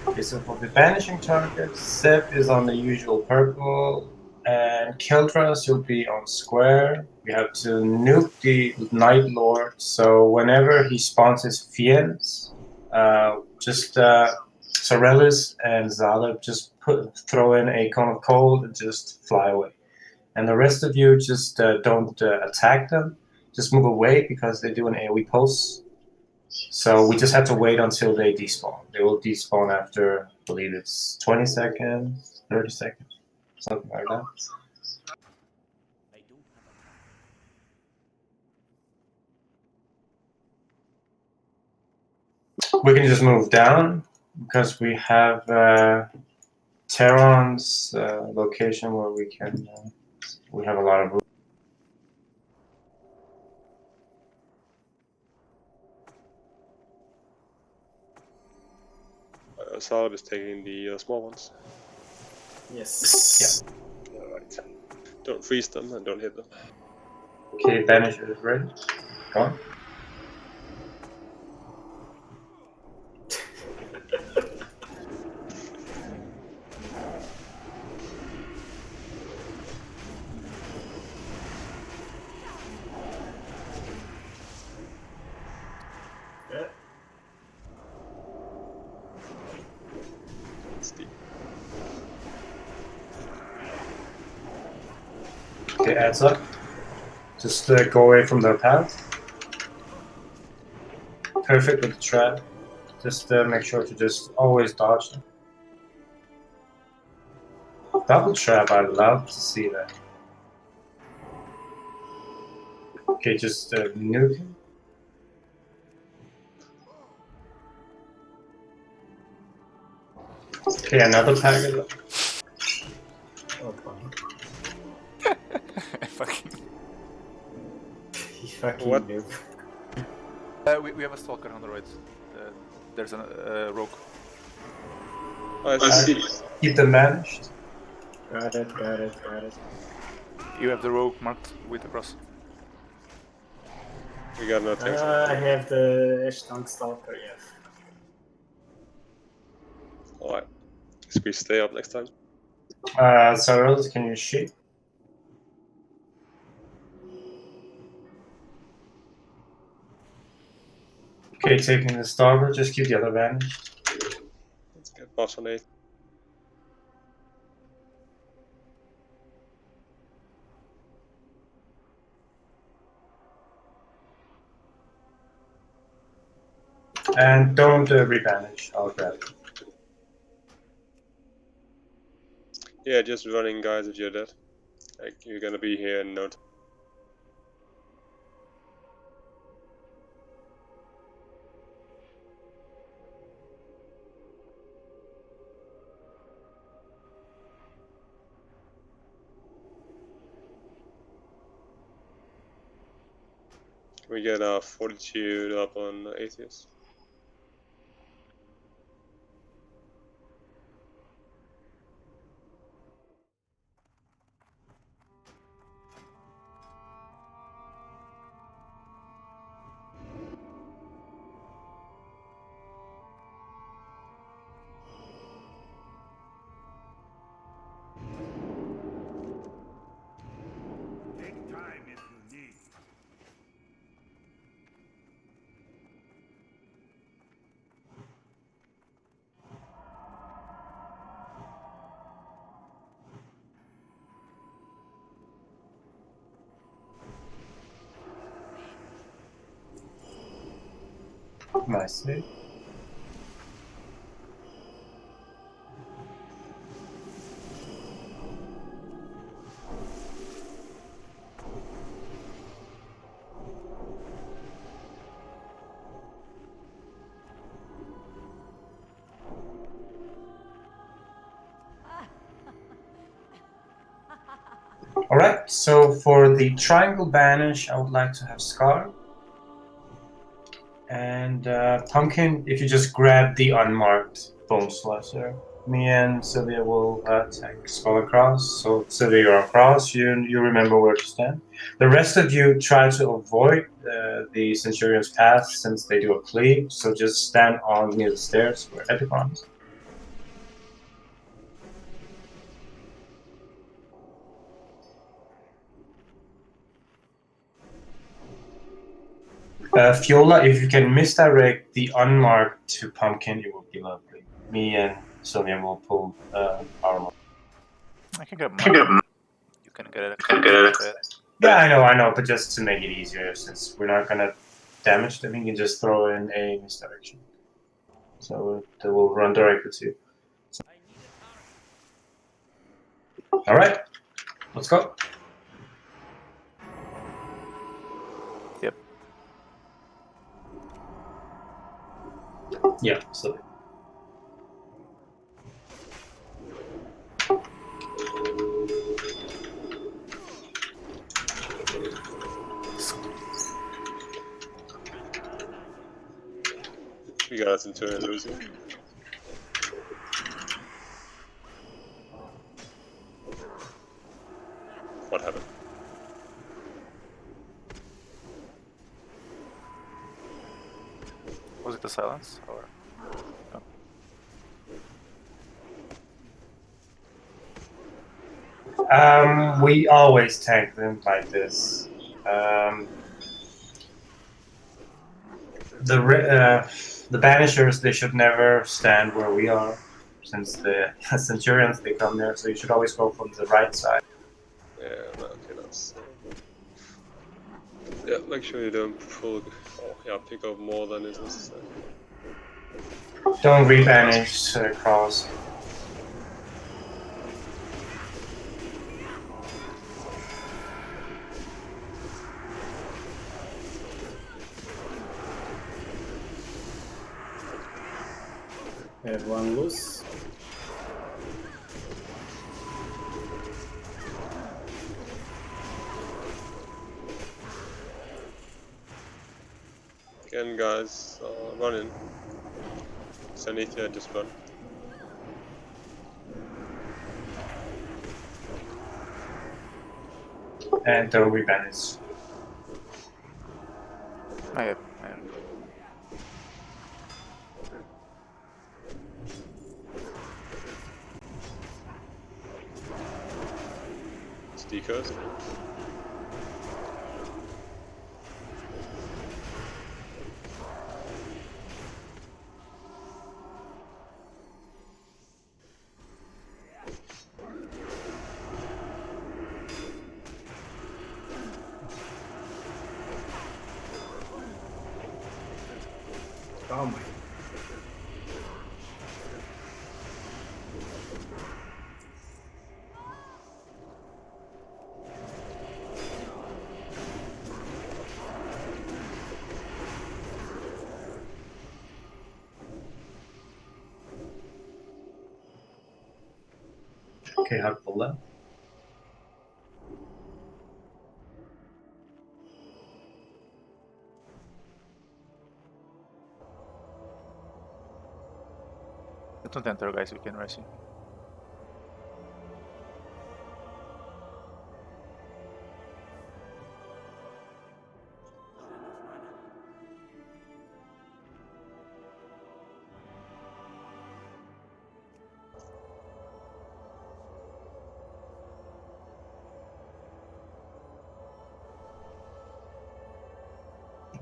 Okay, so for the vanishing target, Sep is on the usual purple, and Kildras will be on square. We have to nuke the Night Lord, so whenever he spawns his fiends, Sorelis and Zala just throw in a cone of cold and just fly away. And the rest of you just don't attack them, just move away because they do an AoE pulse. So we just have to wait until they despawn. They will despawn after, I believe it's 20 seconds, 30 seconds, something like that. We can just move down because we have Terron's location where we can. We have a lot of room. Salab is taking the small ones. Yes. Yeah. Alright. Don't freeze them and don't hit them. Okay, Banish is ready. Go on. Okay, adds up. Just go away from their path. Perfect with the trap. Just make sure to just always dodge them. Double trap, I'd love to see that. Okay, just nuke him. Okay, another packet. Oh, fuck. Fucking. You fucking What? noob. We have a stalker on the right. There's a rogue. I see. Keep them managed. Got it. You have the rogue marked with a cross. We got no tanks. I have the Tank Stalker, yes. Alright. Squeeze stay up next time. Cyrus, can you shoot? Okay, taking the starboard, just keep the other managed. Let's get boss on 8. And don't rebanish, I'll grab it. Yeah, just running, guys, if you're dead. Like, you're gonna be here in no time. We get 42 up on Atheist. Nicely. Alright, so for the triangle banish, I would like to have Scar. And Pumpkin, if you just grab the unmarked Bone Slicer. Me and Sylvia will take Skull across. So Sylvia, you're across, you remember where to stand. The rest of you try to avoid the Centurion's path since they do a cleave. So just stand on near the stairs where Epicon is. Fiola, if you can misdirect the unmarked to Pumpkin, it would be lovely. Me and Sylvia will pull our. I can get mine. You can get it. Yeah, I know, but just to make it easier, since we're not gonna damage them, you can just throw in a misdirection. So they will run directly to you. So. Alright, let's go. Yep. Yeah, so. We got us into a losing. What happened? Was it the silence or? No. We always tank them like this. The Banishers, they should never stand where we are, since the Centurions, they come there, so you should always go from the right side. Yeah, okay, that's. Yeah, make sure you don't pull. Oh, yeah, pick up more than is necessary. Don't rebanish cross. We have one loose. Again, guys, run in. Sanithia, just run. And don't rebanish. I have. It's decursed. Oh my. Okay, hug the left. Don't enter, guys. We can rush you.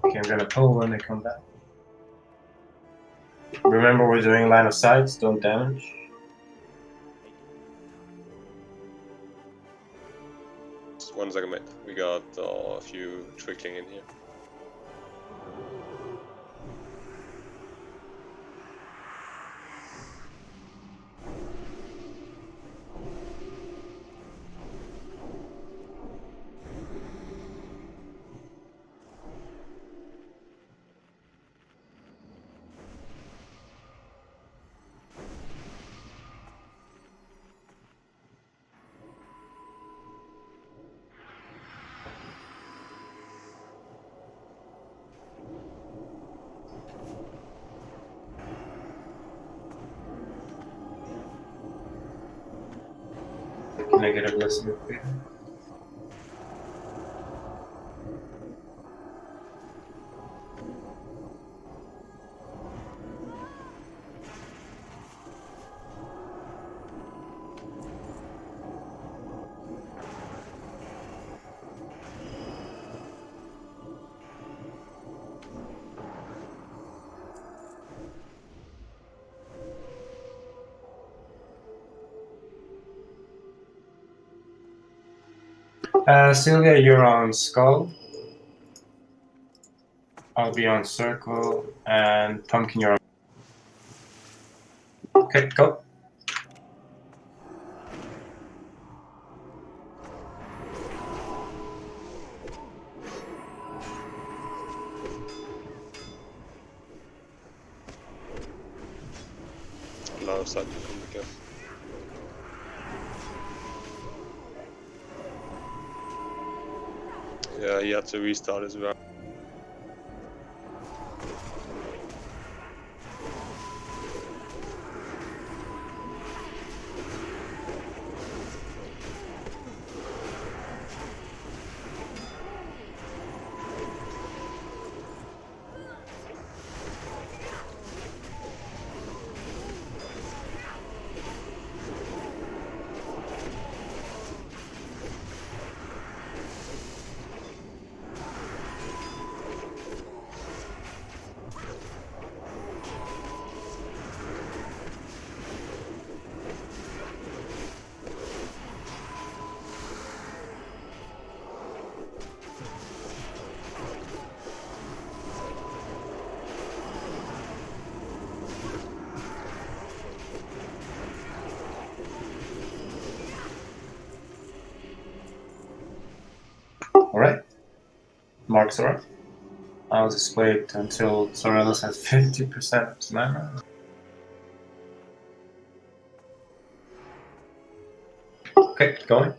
Okay, I'm gonna pull when they come back. Remember, we're doing line of sights, don't damage. Just 1 second, mate. We got a few trickling in here. Can I get a blessing of freedom? Sylvia, you're on Skull. I'll be on Circle, and Pumpkin, you're on. Okay, go. A lot of side from the camp. Yeah, he had to restart as well. mark Zora. I'll just wait until Zoralis has 50% of his mana. Okay, going.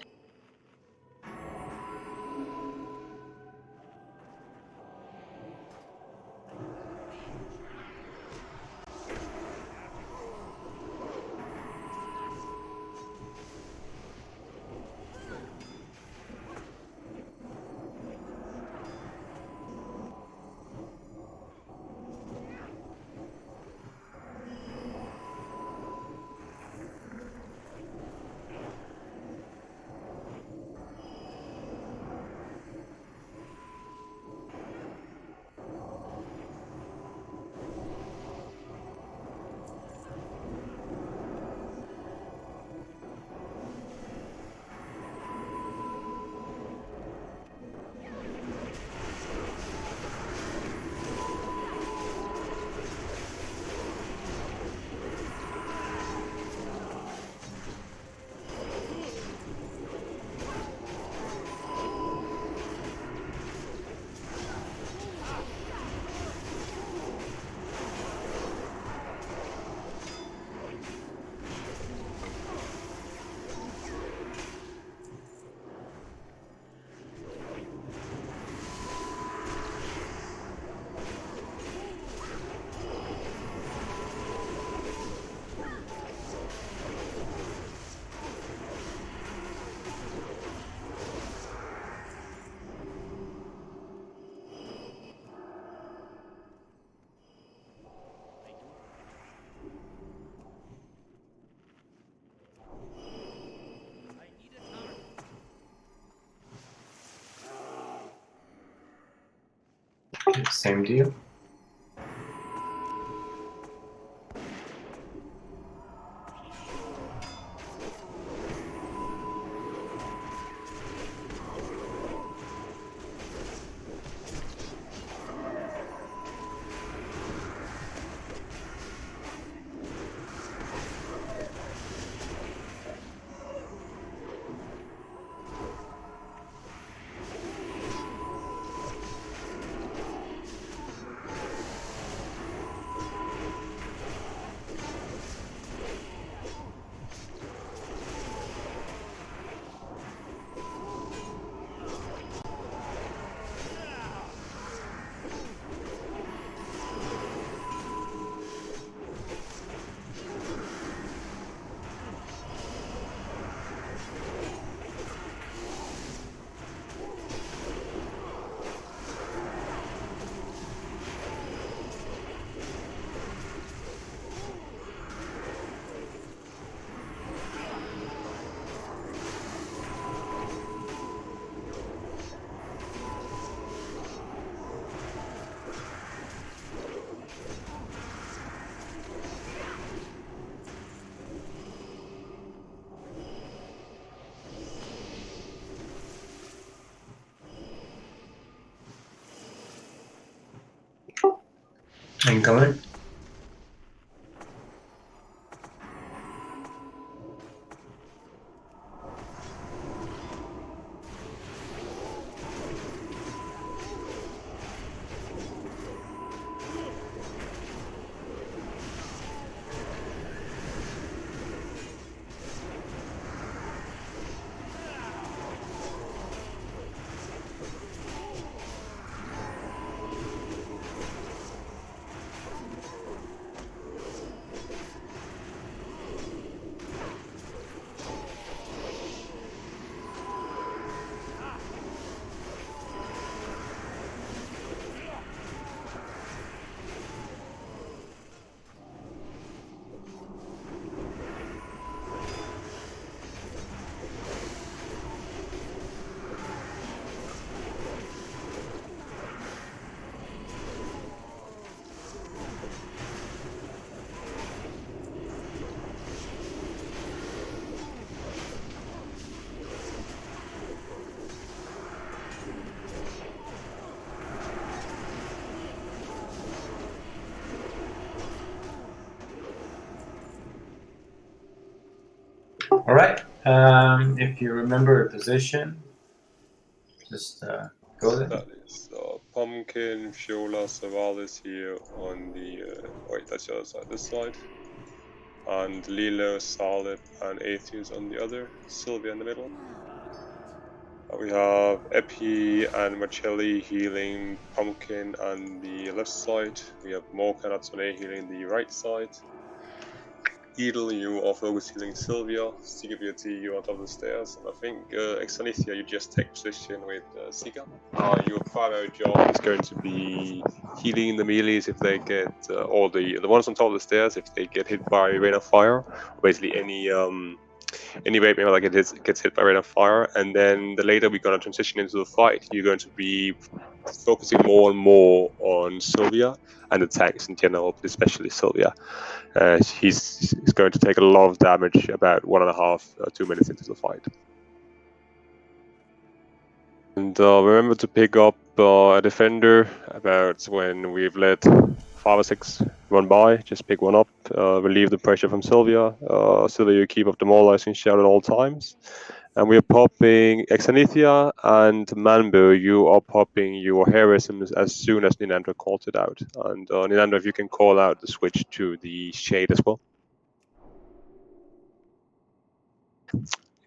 Okay, same deal. Incoming. All right. If you remember a position, just go there. That is Pumpkin, Fiola, Savalis here on the... wait, that's the other side. This side. And Lilo, Salip, and Atheus on the other. Sylvia in the middle. We have Epi and Marcelli healing Pumpkin on the left side. We have Morka and Atsune healing the right side. Edel, you are focus healing Sylvia. Sigabirti, you are on top of the stairs. And I think Exanithia, you just take position with Siga. Your primary job is going to be healing the melees if they get, or the ones on top of the stairs if they get hit by rain of fire. Or basically any raid member that gets hit by rain of fire. And then later we're going to transition into the fight. You're going to be focusing more and more on Sylvia and the tanks in general, but especially Sylvia. He's going to take a lot of damage about 1.5 2 minutes into the fight. And remember to pick up a defender about when we've let 5 or 6 run by. Just pick one up, relieve the pressure from Sylvia. Sylvia, you keep up demoralizing shout at all times. And we're popping Exanithia and Manbo, you are popping your heroisms as soon as Ninandra calls it out. And Ninandra, if you can call out the switch to the shade as well.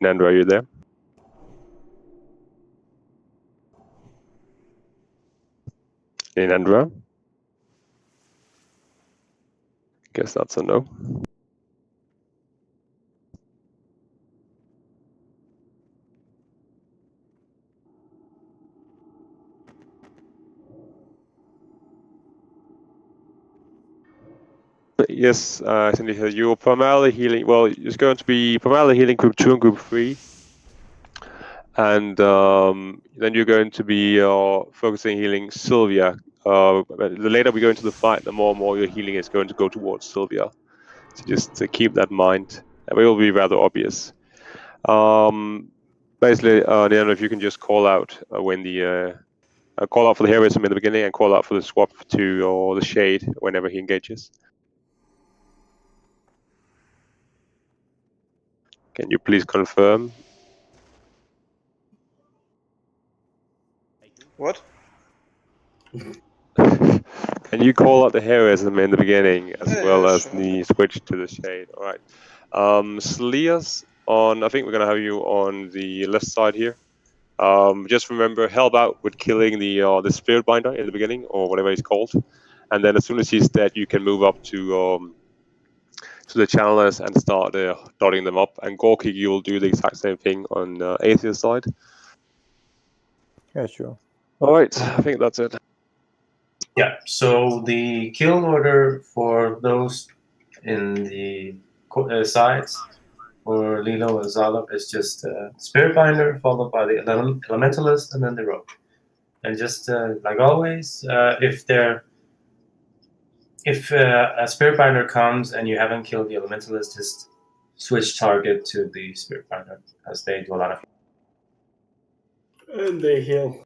Ninandra, are you there? Ninandra? Guess that's a no. Yes, you're primarily healing. Well, it's going to be primarily healing group 2 and group 3, and then you're going to be focusing healing Sylvia. The later we go into the fight, the more and more your healing is going to go towards Sylvia. So just to keep that in mind, it will be rather obvious. Basically, Neandra, if you can just call out when the call out for the heroism in the beginning and call out for the swap to or the shade whenever he engages. Can you please confirm? What? Can you call out the heroism in the beginning as well as sure. the switch to the shade? All right. Sleas on. I think we're gonna have you on the left side here. Just remember, help out with killing the spirit binder in the beginning or whatever he's called, and then as soon as he's dead, you can move up to the channelers and start dotting them up. And Gorky, you will do the exact same thing on Atheist side. Yeah, sure. All right, I think that's it. Yeah, so the kill order for those in the sides for Lilo and Zalop is just Spirit Binder followed by the Elementalist and then the Rogue. And just like always, if a Spirit Binder comes and you haven't killed the Elementalist, just switch target to the Spirit Binder as they do a lot of. And they heal.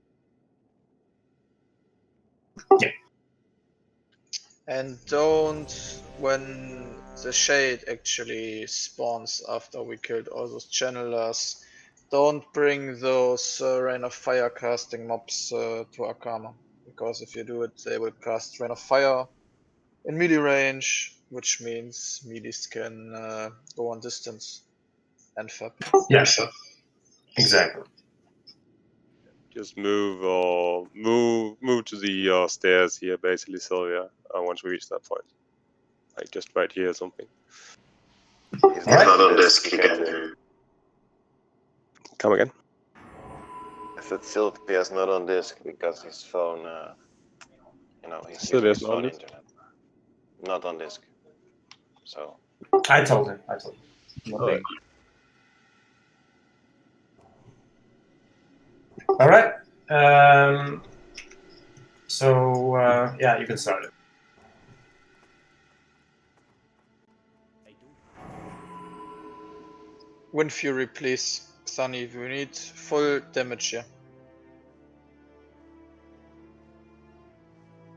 Yeah. And don't, when the shade actually spawns after we killed all those channelers, don't bring those Rain of Fire casting mobs to Akama. Because if you do it, they will cast Rain of Fire in melee range, which means melees can go on distance and fab. Yeah, exactly. Just move to the stairs here, basically, Sylvia. Once we reach that point, like just right here or something. He's not on disk. He can do. Come again. I said Sylvia's not on disk because his phone, he's using Sylvia's his not on phone disk? internet. Not on disk. So. I told him. All right. All right. So yeah, you can start it. Wind Fury, please. Sunny, we need full damage here.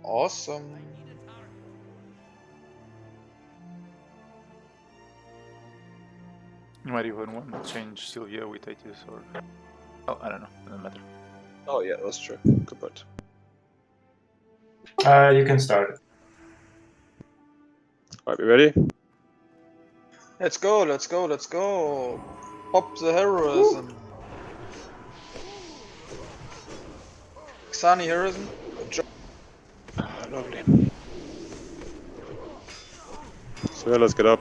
Awesome. You might even want to change Sylvia with Aetius or... Oh, I don't know. Doesn't matter. Oh yeah, that's true. Good point. You can start it. Alright, we ready? Let's go, let's go, let's go. Pop the heroism. Xani heroism. Good job. Lovely. So yeah, let's get up.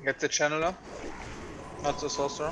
Get the channeler. Not the sorcerer.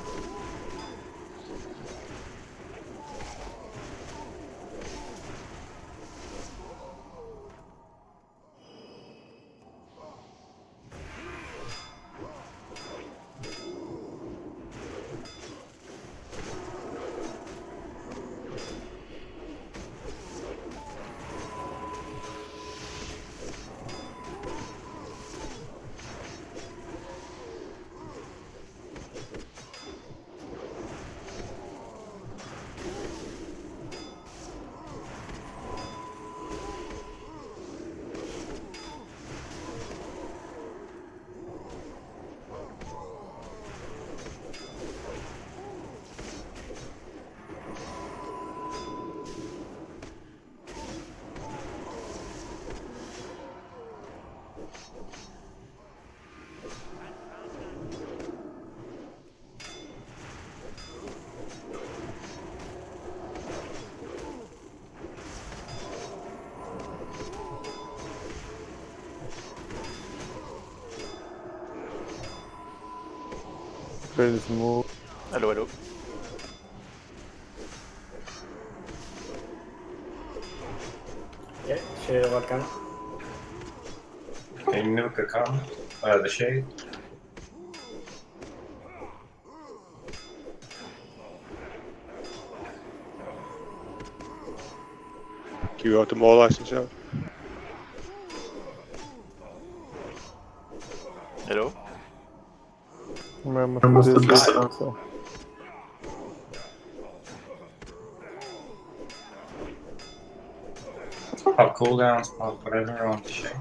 Please move. Hello, hello. Yeah, sure, welcome. Can you nuke a comment? The shade? Give out the more license out. Hello? Remember to do this also. Pop cooldowns, pop whatever on the shade.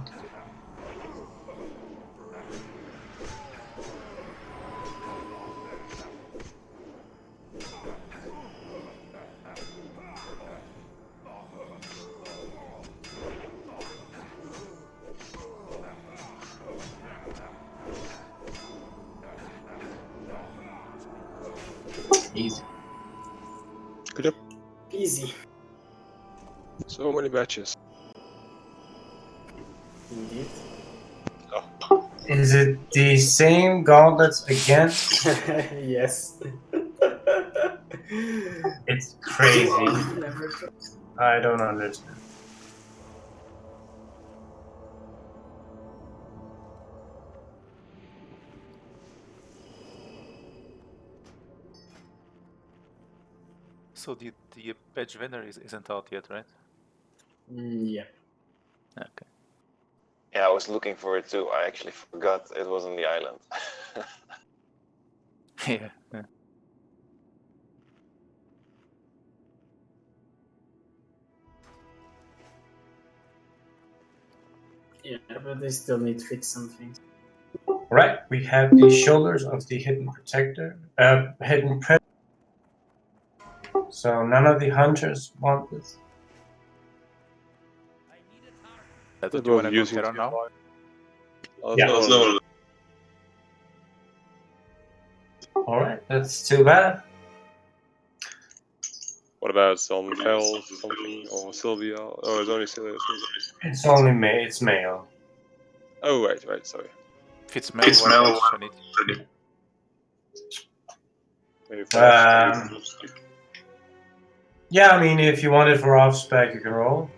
Easy. Good job. Easy. So many matches. Indeed. Is it the same gauntlets again? Yes. It's crazy. Never try. I don't understand. So the patch winner isn't out yet, right? Yeah. Okay. Yeah, I was looking for it too. I actually forgot it was on the island. Yeah. Yeah, but they still need to fix some things. Right, we have the shoulders of the hidden protector, hidden predator. So none of the hunters want this. Do They're you want both to go using Terra now? Yeah. All right, that's too bad. What about some Fel, something, or Sylvia? Oh, it's only Sylvia. It's only it's male. Oh, right, sorry. If it's male, what about Shanity? Maybe flash. Yeah, I mean, if you want it for off spec, you can roll.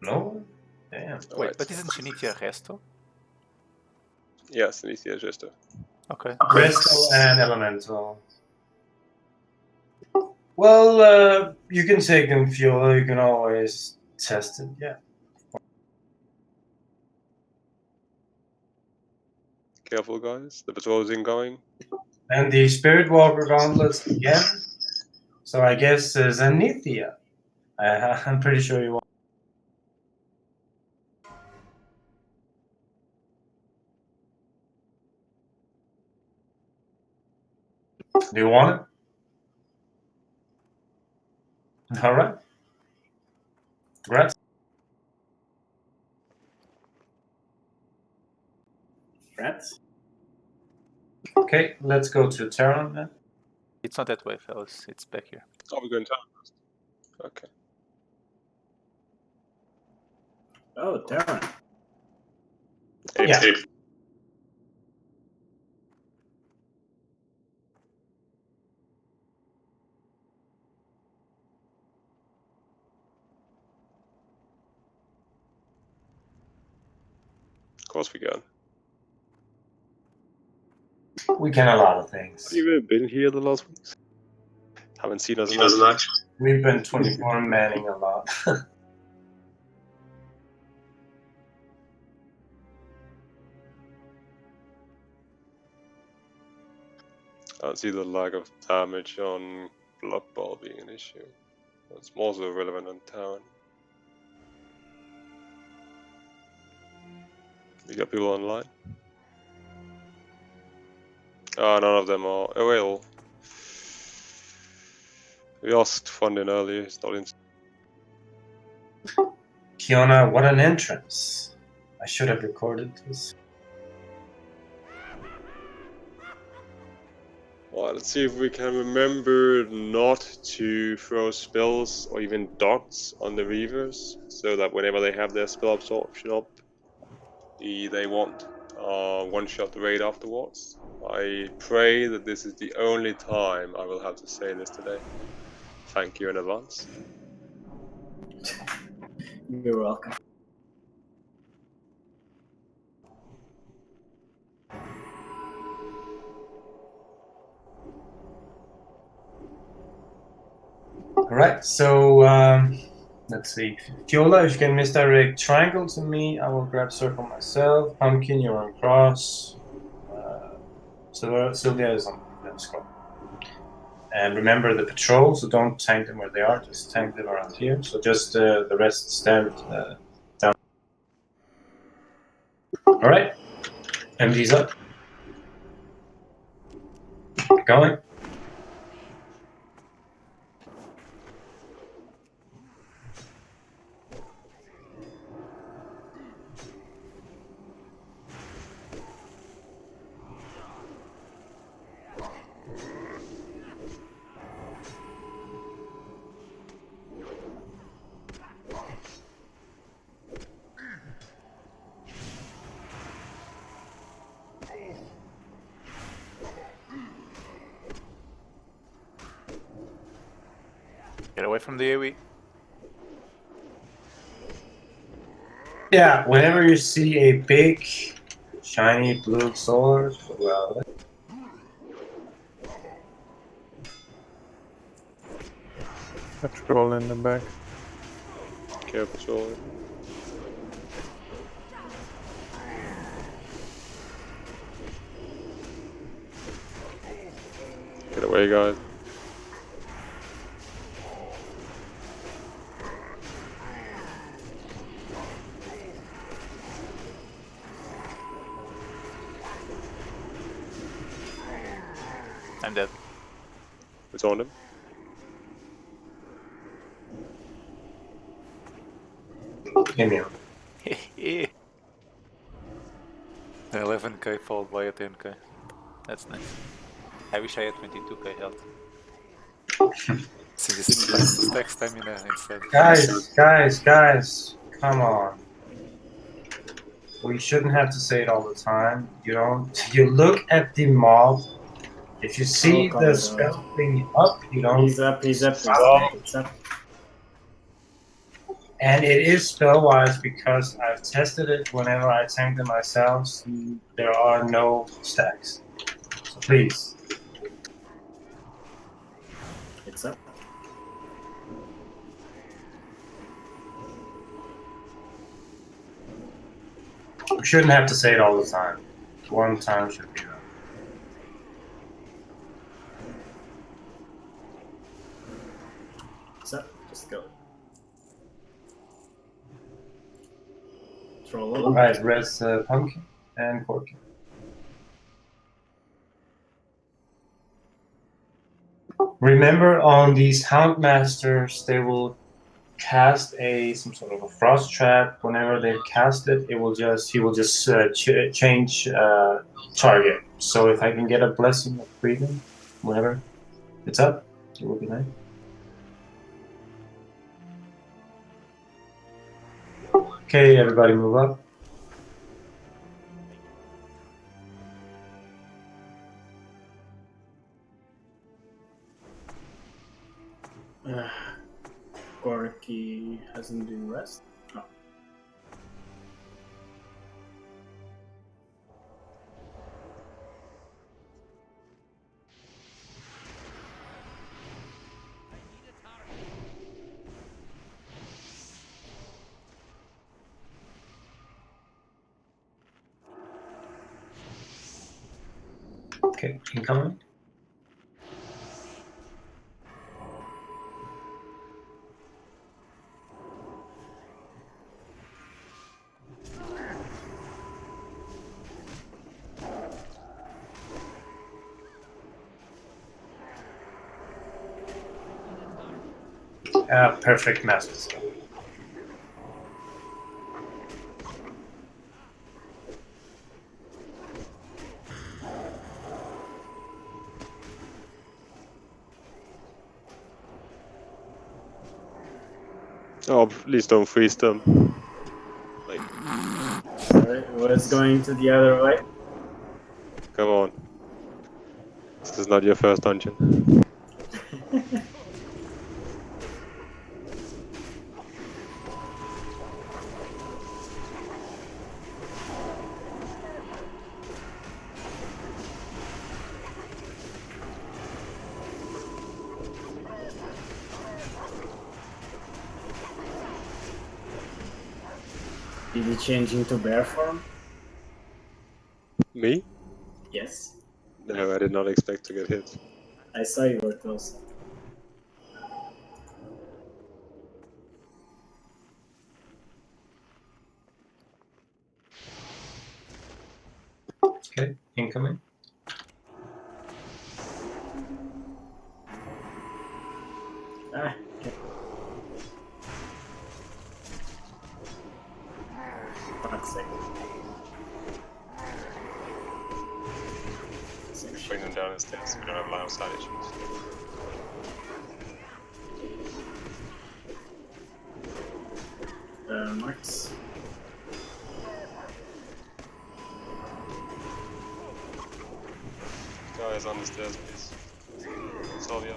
No? Damn. Wait, Right. but isn't Shanity a resto? Yes, Anicia Jester. Okay. Resto and elemental. Well, you can take them fuel, you can always test it, yeah. Careful, guys. The patrol is incoming. And the Spirit Walker gauntlets again. So I guess Zenithia. I'm pretty sure you want. Do you want it? All right. Congrats. Rats? Okay, let's go to Terran then. It's not that way, fellas. It's back here. Oh, we're going to first. Okay. Oh, Terran. Yeah. Of course we can. We can a lot of things. Have you ever been here the last weeks? Haven't seen us much. We've been 24 manning a lot. I don't see the lack of damage on Blood Ball being an issue. It's more so relevant on Town. We got people online. Ah, none of them are. Oh, well. We asked Fundin earlier, he's not in. Kiona, what an entrance. I should have recorded this. Well, let's see if we can remember not to throw spells or even dots on the Reavers, so that whenever they have their spell absorption up, they won't one-shot the raid afterwards. I pray that this is the only time I will have to say this today. Thank you in advance. You're welcome. Alright, so let's see. Fiola, if you can misdirect triangle to me, I will grab circle myself. Pumpkin, you're on cross. Sylvia is on the squad. And remember the patrol, so don't tank them where they are, just tank them around here. So just the rest stand down. Alright, MG's up. Going. Get away from the AoE. Yeah, whenever you see a big, shiny blue sword, well, Patrol in the back. Careful, patrol. Get away, guys. on him. Emil. An 11k followed by a 10k. That's nice. I wish I had 22k health. Since it's time to stack stamina instead. Guys, come on. We shouldn't have to say it all the time. You don't. You look at the mob. If you see call the it spell out. thing up, you don't. He's up, it's up. And it is spell-wise because I've tested it whenever I tank them myself. There are no stacks. So please. It's up. We shouldn't have to say it all the time. One time should be enough. It's up. Just go. Troll up. Alright, res Pumpkin and Corky. Remember, on these Houndmasters, they will cast some sort of a frost trap. Whenever they cast it, he will just change target. So if I can get a blessing of freedom, whenever it's up, it will be nice. Okay, everybody move up. Gorky hasn't been rest. Oh. Okay, incoming. Perfect master spell. Oh, please don't freeze them. Like, Alright, was going to the other way. come on. This is not your first dungeon. Did he change into bear form? Me? Yes. No, I did not expect to get hit. I saw you were close. Okay, incoming. Ah, okay. Fuck's sake. Bring them down the stairs, we don't have line of sight issues. Marks. Guys on the stairs, please. Sylvia.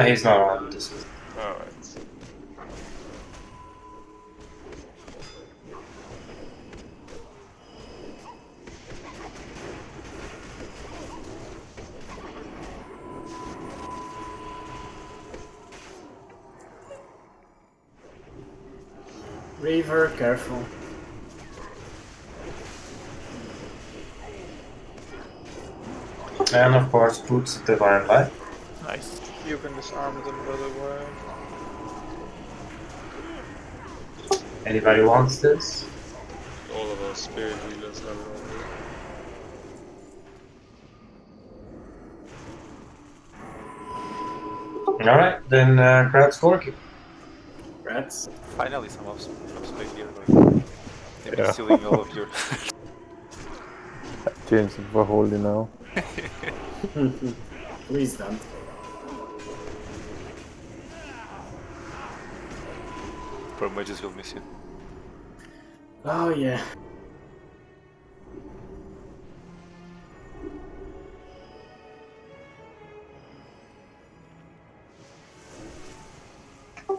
He's not on this. Alright. Reaver, careful. And of course, Boots Divine Light. Nice. You can disarm them, by the way. Anybody wants this? All of our spirit healers have it Alright, then grab Scorky. Rats. Finally, some offspring here. Like, they've been Yeah. stealing all of your. Change it for holy now. Please don't. Pro mages will miss you. Oh yeah.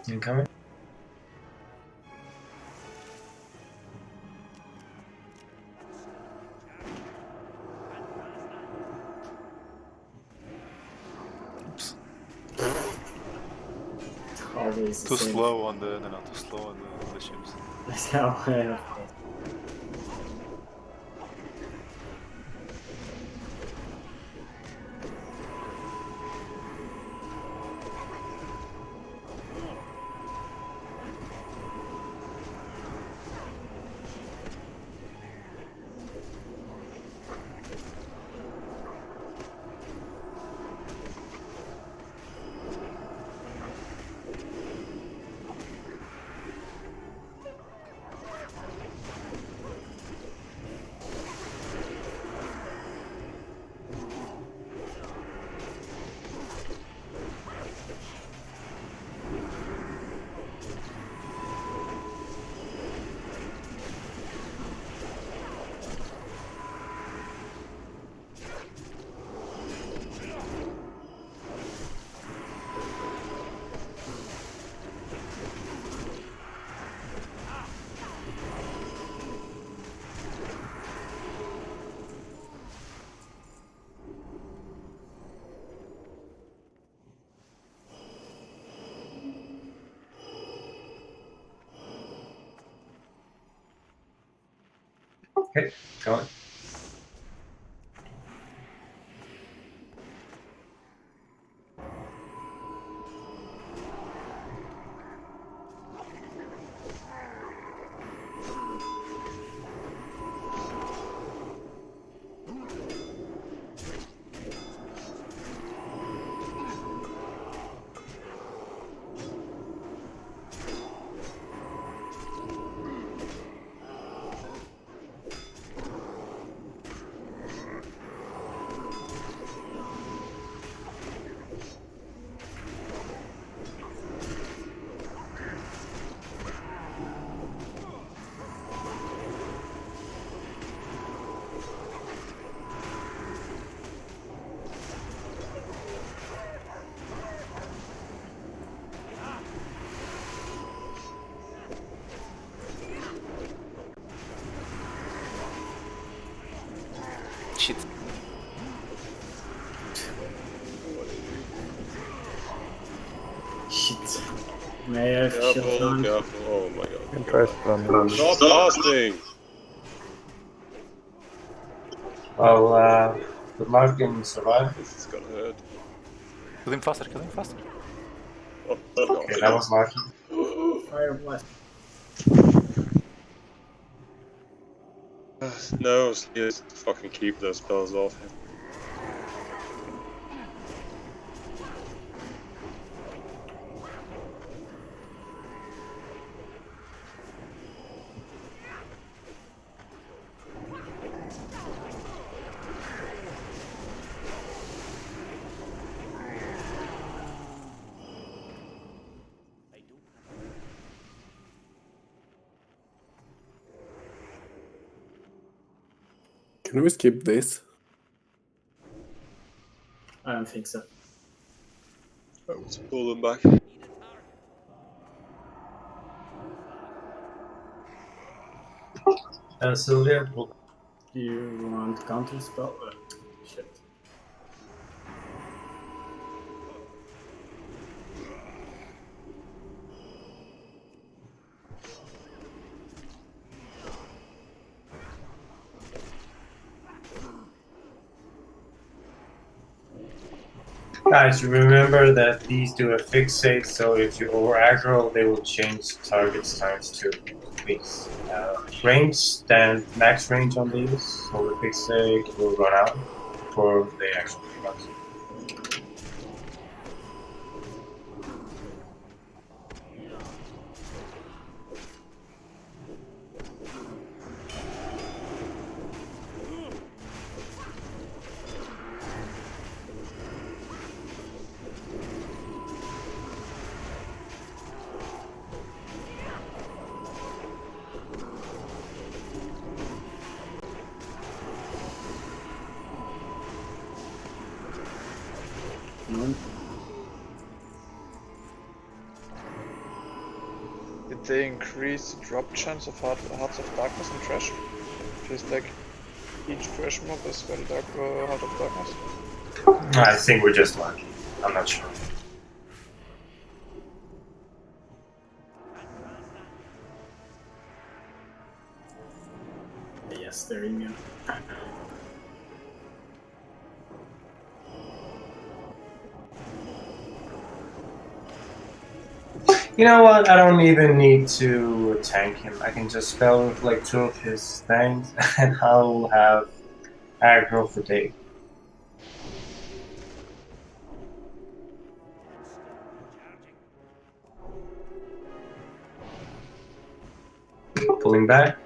Incoming. Oops. Always the Too same. slow on the too slow on the ships. That's how I have. Okay, going. Shit. Shit. May I have Careful, shield on? careful. Oh my god. Interest from Stop casting! Well, good luck in surviving. This is gonna hurt. Kill him faster, kill him faster. Oh, god. Okay, that was lucky. Fire blast. No, just fucking keep those spells off him. Can we skip this? I don't think so. Let's pull them back. Sylvia, Do you want counter spell? Shit. guys, remember that these do a fixate, so if you over aggro, they will change targets times 2. Please. Range, then max range on these, so the fixate will run out before they actually come out. No. Did they increase the drop chance of Hearts of Darkness and Trash? Feels like each Trash mob is got a Heart of Darkness. I think we're just lucky. I'm not sure. Yes, they're immune. You know what? I don't even need to tank him. I can just spell with like 2 of his things and I'll have aggro for days. Pulling back.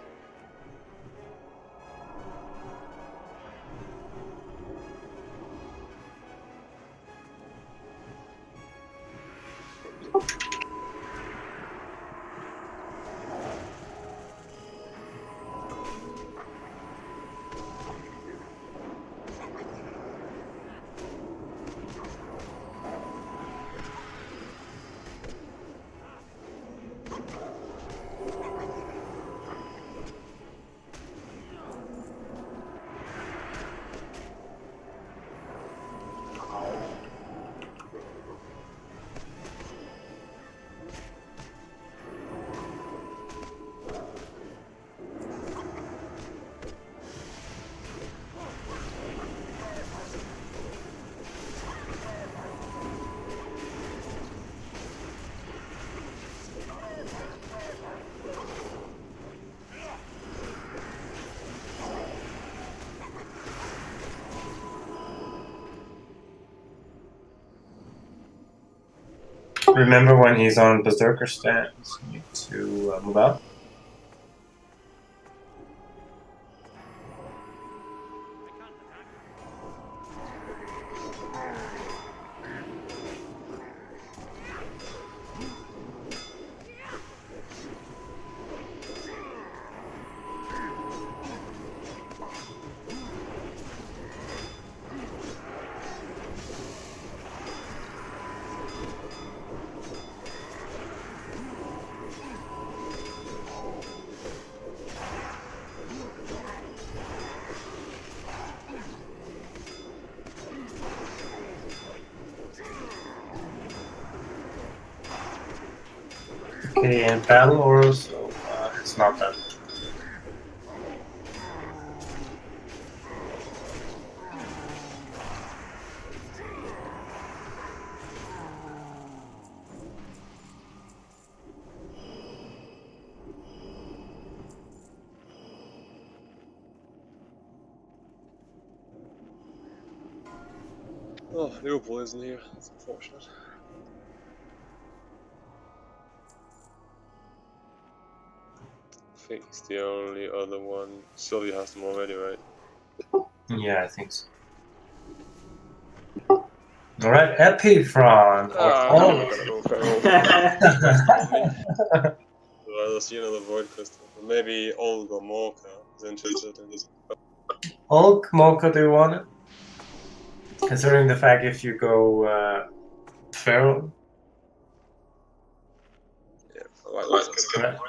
Remember when he's on Berserker stance, you need to move out. Okay, and battle aura, so it's not that. Oh, Liverpool isn't here. That's unfortunate. I think it's the only other one. Sylvia has them already, right? Yeah, I think so. Alright, Epifron. I'm not gonna go feral. I'll see another Void Crystal. Maybe Olga Morka is interested in this. Hulk, Mocha, do you want it? Considering the fact if you go feral. Yeah, alright, let's go. Correct.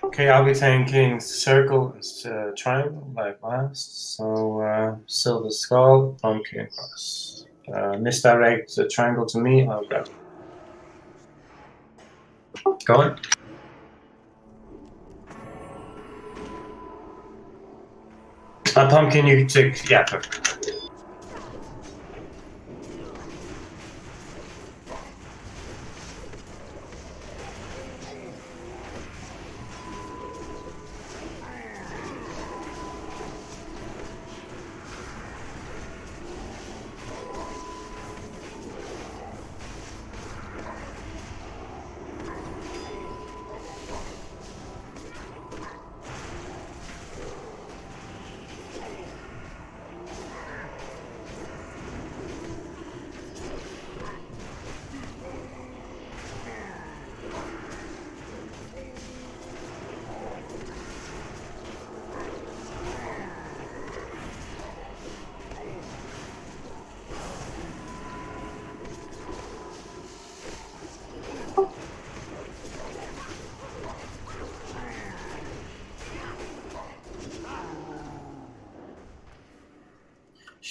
Okay, I'll be tanking circle and triangle like last. So silver skull, pumpkin cross. Misdirect the triangle to me. I'll grab. Go on. Pumpkin, you take. Yeah, perfect.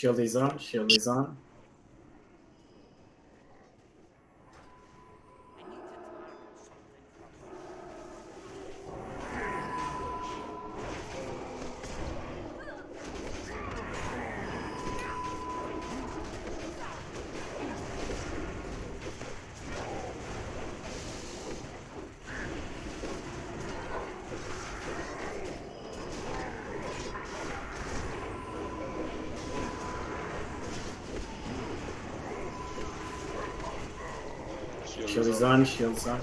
Shield is on. Shield is on. Shield is on. Shield is on.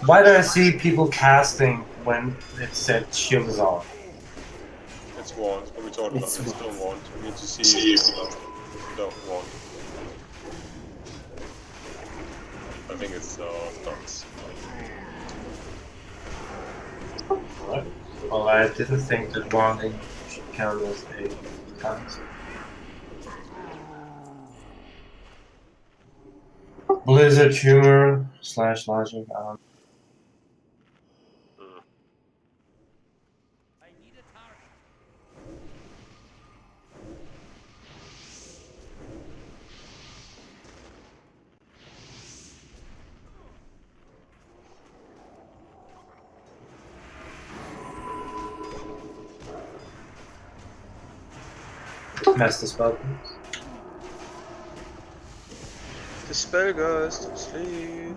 Why do I see people casting when it said shield is on? It's want, but we talked about It's this. want. Don't want. We need to see if don't want. I think it's dots. What? Well, I didn't think that wanting should count as a count. Blizzard humor / logic. Master spell, please. Dispel, guys, to sleep.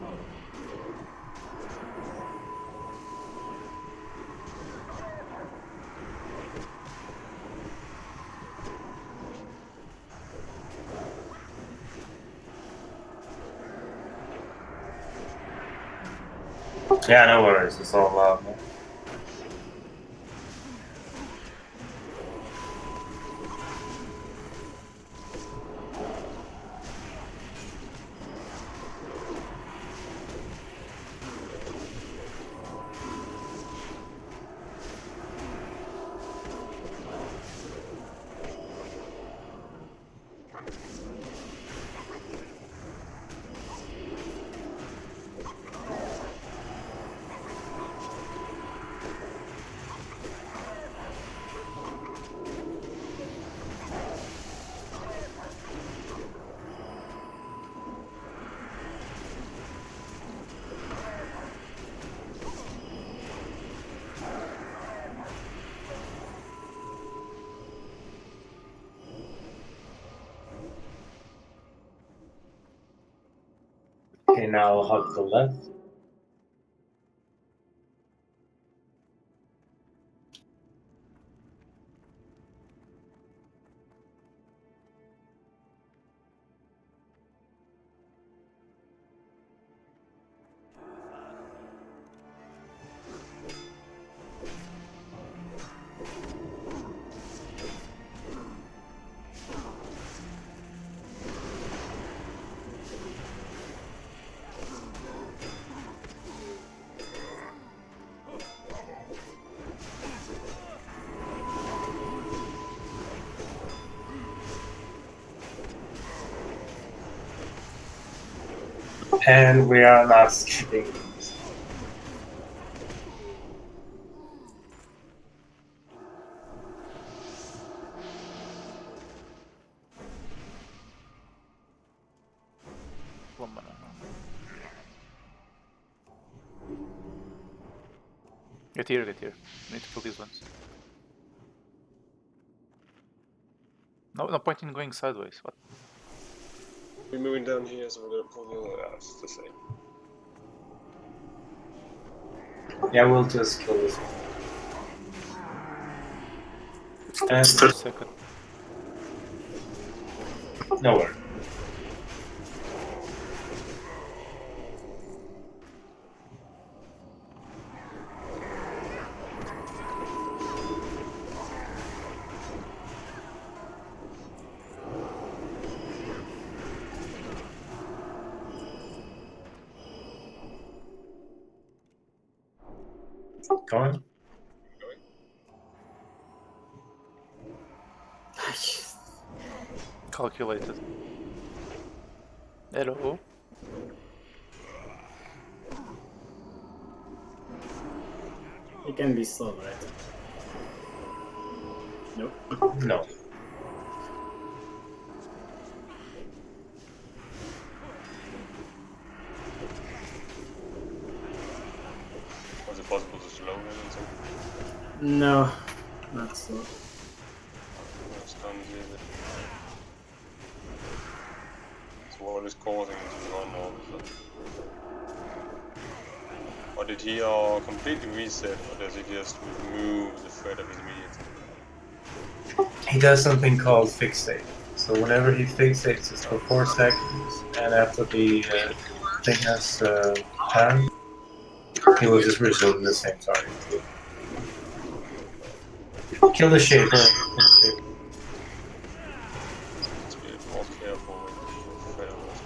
Yeah, no worries. It's all loud, man. Okay, now I'll hug the left. And we are not skipping. One mana. Get here, get here. We need to kill these ones. No point in going sideways. What? We're moving down here, so we're gonna pull the other out. It's the same. Yeah, we'll just kill this one. And Second. nowhere. Going. Calculated. Hello. It can be slow, right? Nope. No. Was it possible to slow him and something? No, not so. No stuns either. So what is causing him to run all of a sudden? Or did he completely reset, or does he just remove the threat of his immediate? He does something called fixate. So whenever he fixates, it's for 4 seconds, and after the thing has passed, he will just resume the same target. Kill the Shaper. Let's be more careful with the threat of this.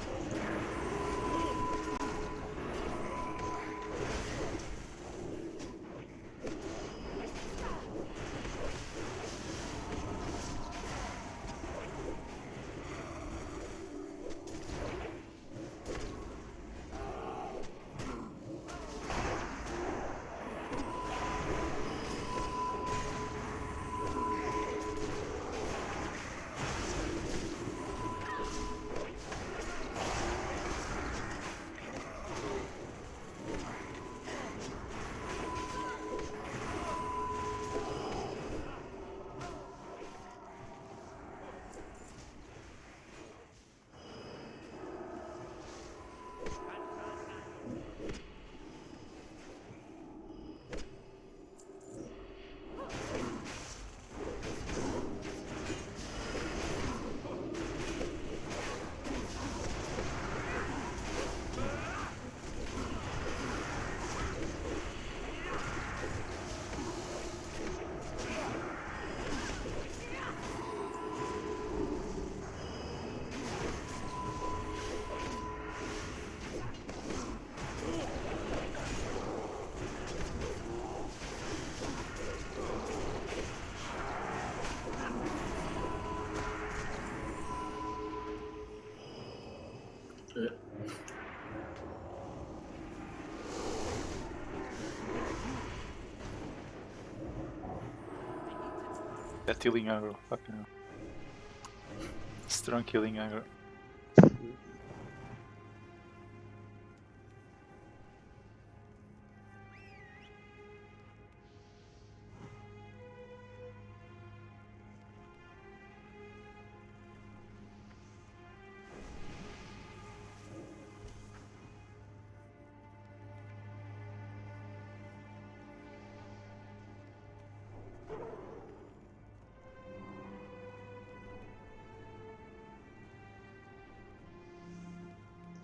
That healing aggro, fucking hell. Strong healing aggro.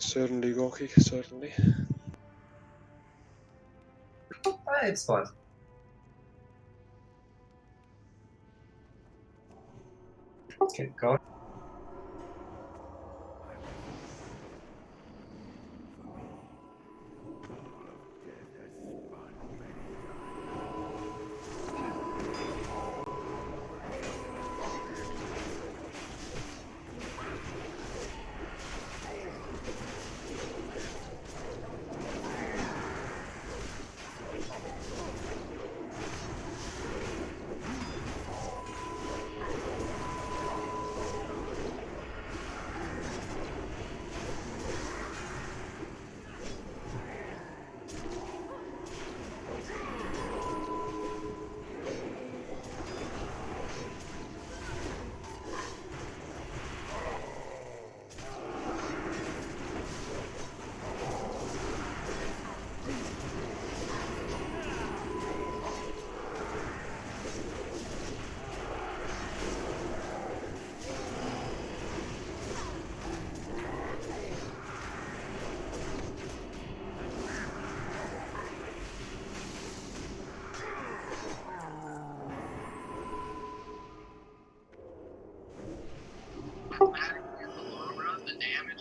Certainly, Gorky, certainly. It's fun. Okay, go.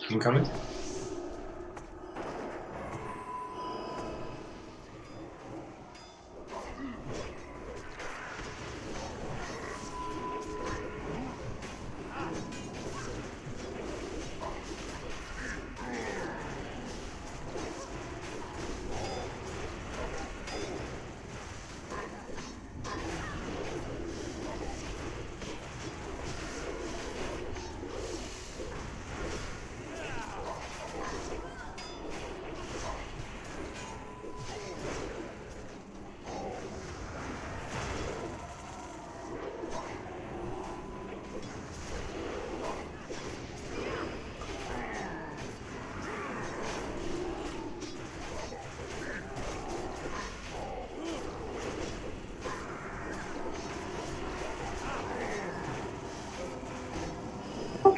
Incoming.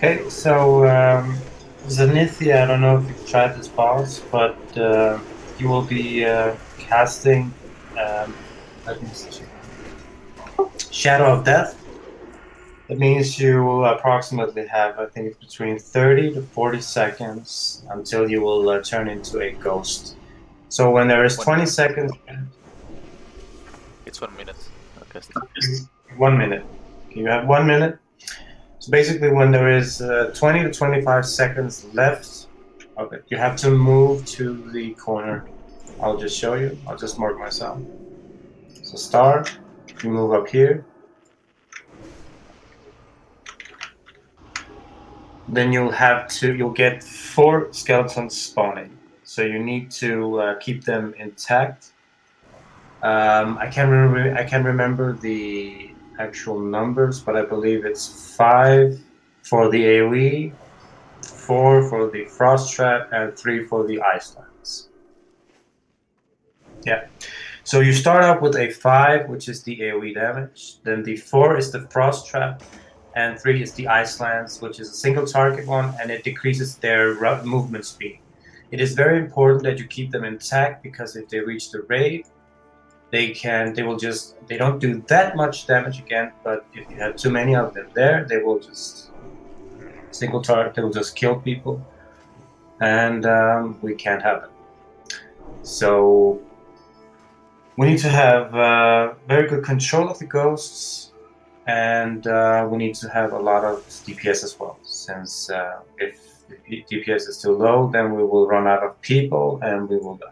Okay, so Zenithia, I don't know if you've tried this boss, but you will be casting. Let me see. Shadow of Death. That means you will approximately have, I think, between 30 to 40 seconds until you will turn into a ghost. So when there is 1 20 minute. seconds, It's 1 minute. Okay. 1 minute. Okay, you have 1 minute. So basically, when there is 20 to 25 seconds left, okay, you have to move to the corner. I'll just show you. I'll just mark myself. So start. You move up here. Then you'll get 4 skeletons spawning. So you need to keep them intact. I can't remember the actual numbers, but I believe it's 5 for the AoE, 4 for the frost trap, and 3 for the ice lance. Yeah. So you start up with a 5, which is the AoE damage. Then the 4 is the frost trap, and 3 is the ice lance, which is a single target one, and it decreases their movement speed. It is very important that you keep them intact, because if they reach the raid, they don't do that much damage again, but if you have too many of them there, they will just single target, they will just kill people, and we can't have it. So we need to have very good control of the ghosts, and we need to have a lot of DPS as well, since if the DPS is too low, then we will run out of people and we will die.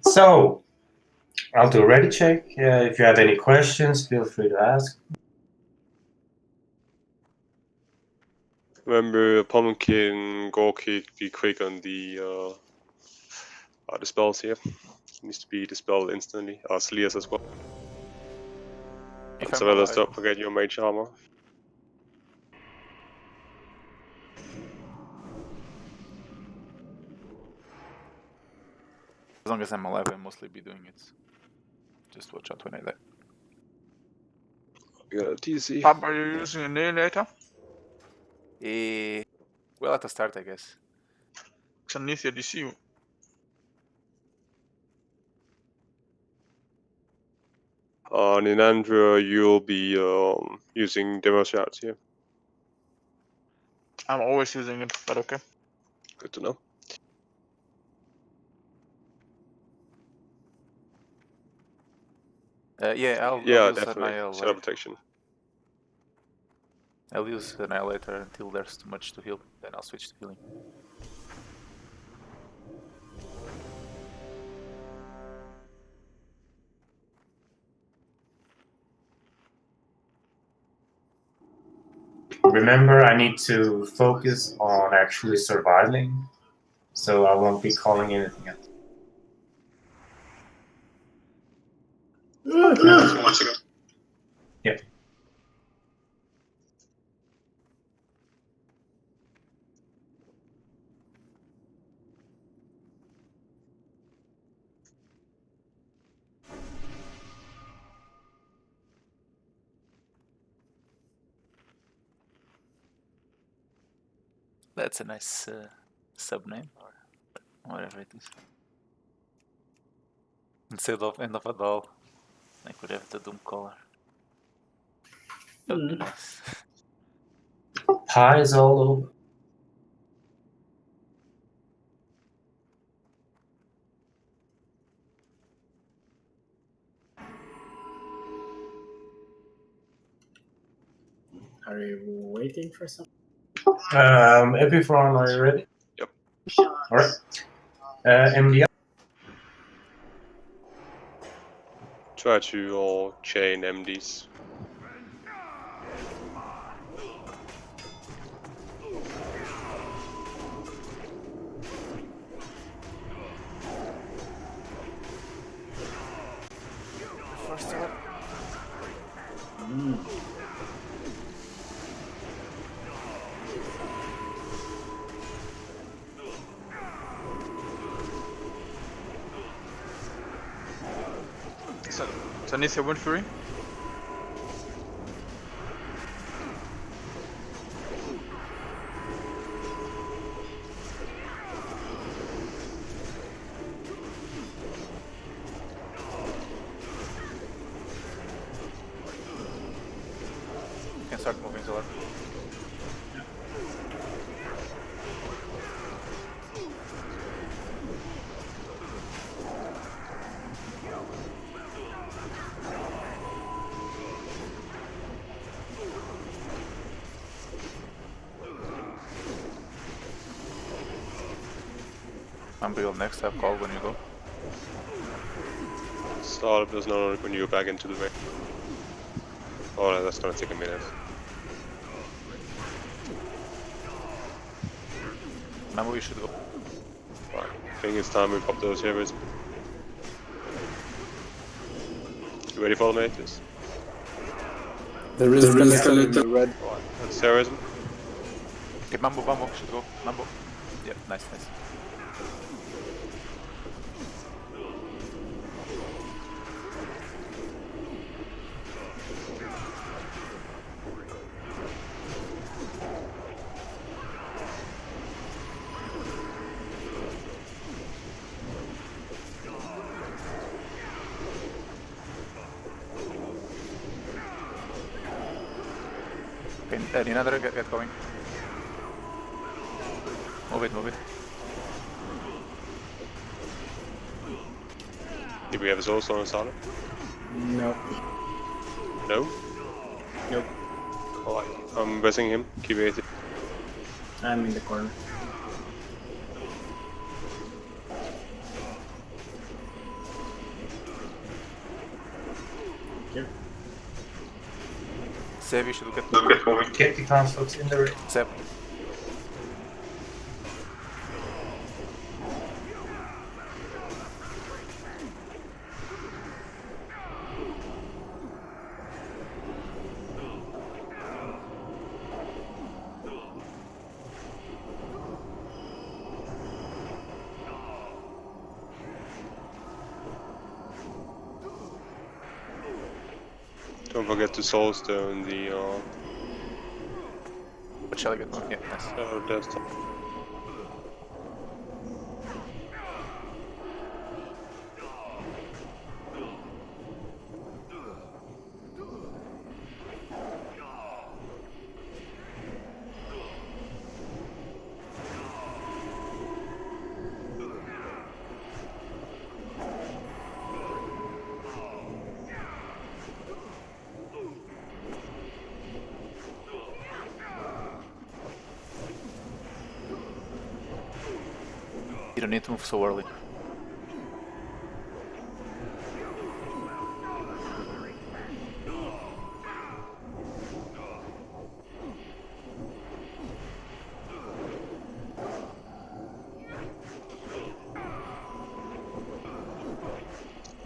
So, I'll do a ready check. If you have any questions, feel free to ask. Remember, Pumpkin, Gorky, be quick on the spells here. Needs to be dispelled instantly. Slears as well. If And I'm alive. don't forget your mage armor. As long as I'm alive, I'll mostly be doing it. Just watch out when I die. We got a TC. Pub, are you using a Annihilator? Well, at the start, I guess. Xanithia DC you. In Andrea, you'll be using demo shouts here. I'm always using it, but okay. Good to know. I'll Yeah, use definitely. Annihil Shadow protection. I'll use Annihilator until there's too much to heal, then I'll switch to healing. Remember, I need to focus on actually surviving, so I won't be calling anything else. Yeah. That's a nice sub name, or whatever it is. Instead of End of a Doll, I could have the Doom Caller. That would be nice. Pies all over. Are you waiting for something? Epifron, are you ready? Yep. Alright. MDI. Try to all chain MDs. Sanithia Wind Fury. You can start moving Zolar. Remember, you'll next have call when you go. Start does not when you go back into the ring. Oh, no, that's gonna take a minute. Remember, we should go. Right. I think it's time we pop those heroes. You ready for the mates? There is skeleton. Red. That's terrorism. Okay, Mambo should go. Mambo. Yeah, nice. Okay, another get going. Move it. Do we have his also on solid? No. No? Nope. Alright, I'm pressing him. Keep it. I'm in the corner. Here. Save, you should get moving. Get the constructs in the ring. Save. Don't forget to soulstone the What shall I get? Yeah, nice. desktop. You don't need to move so early.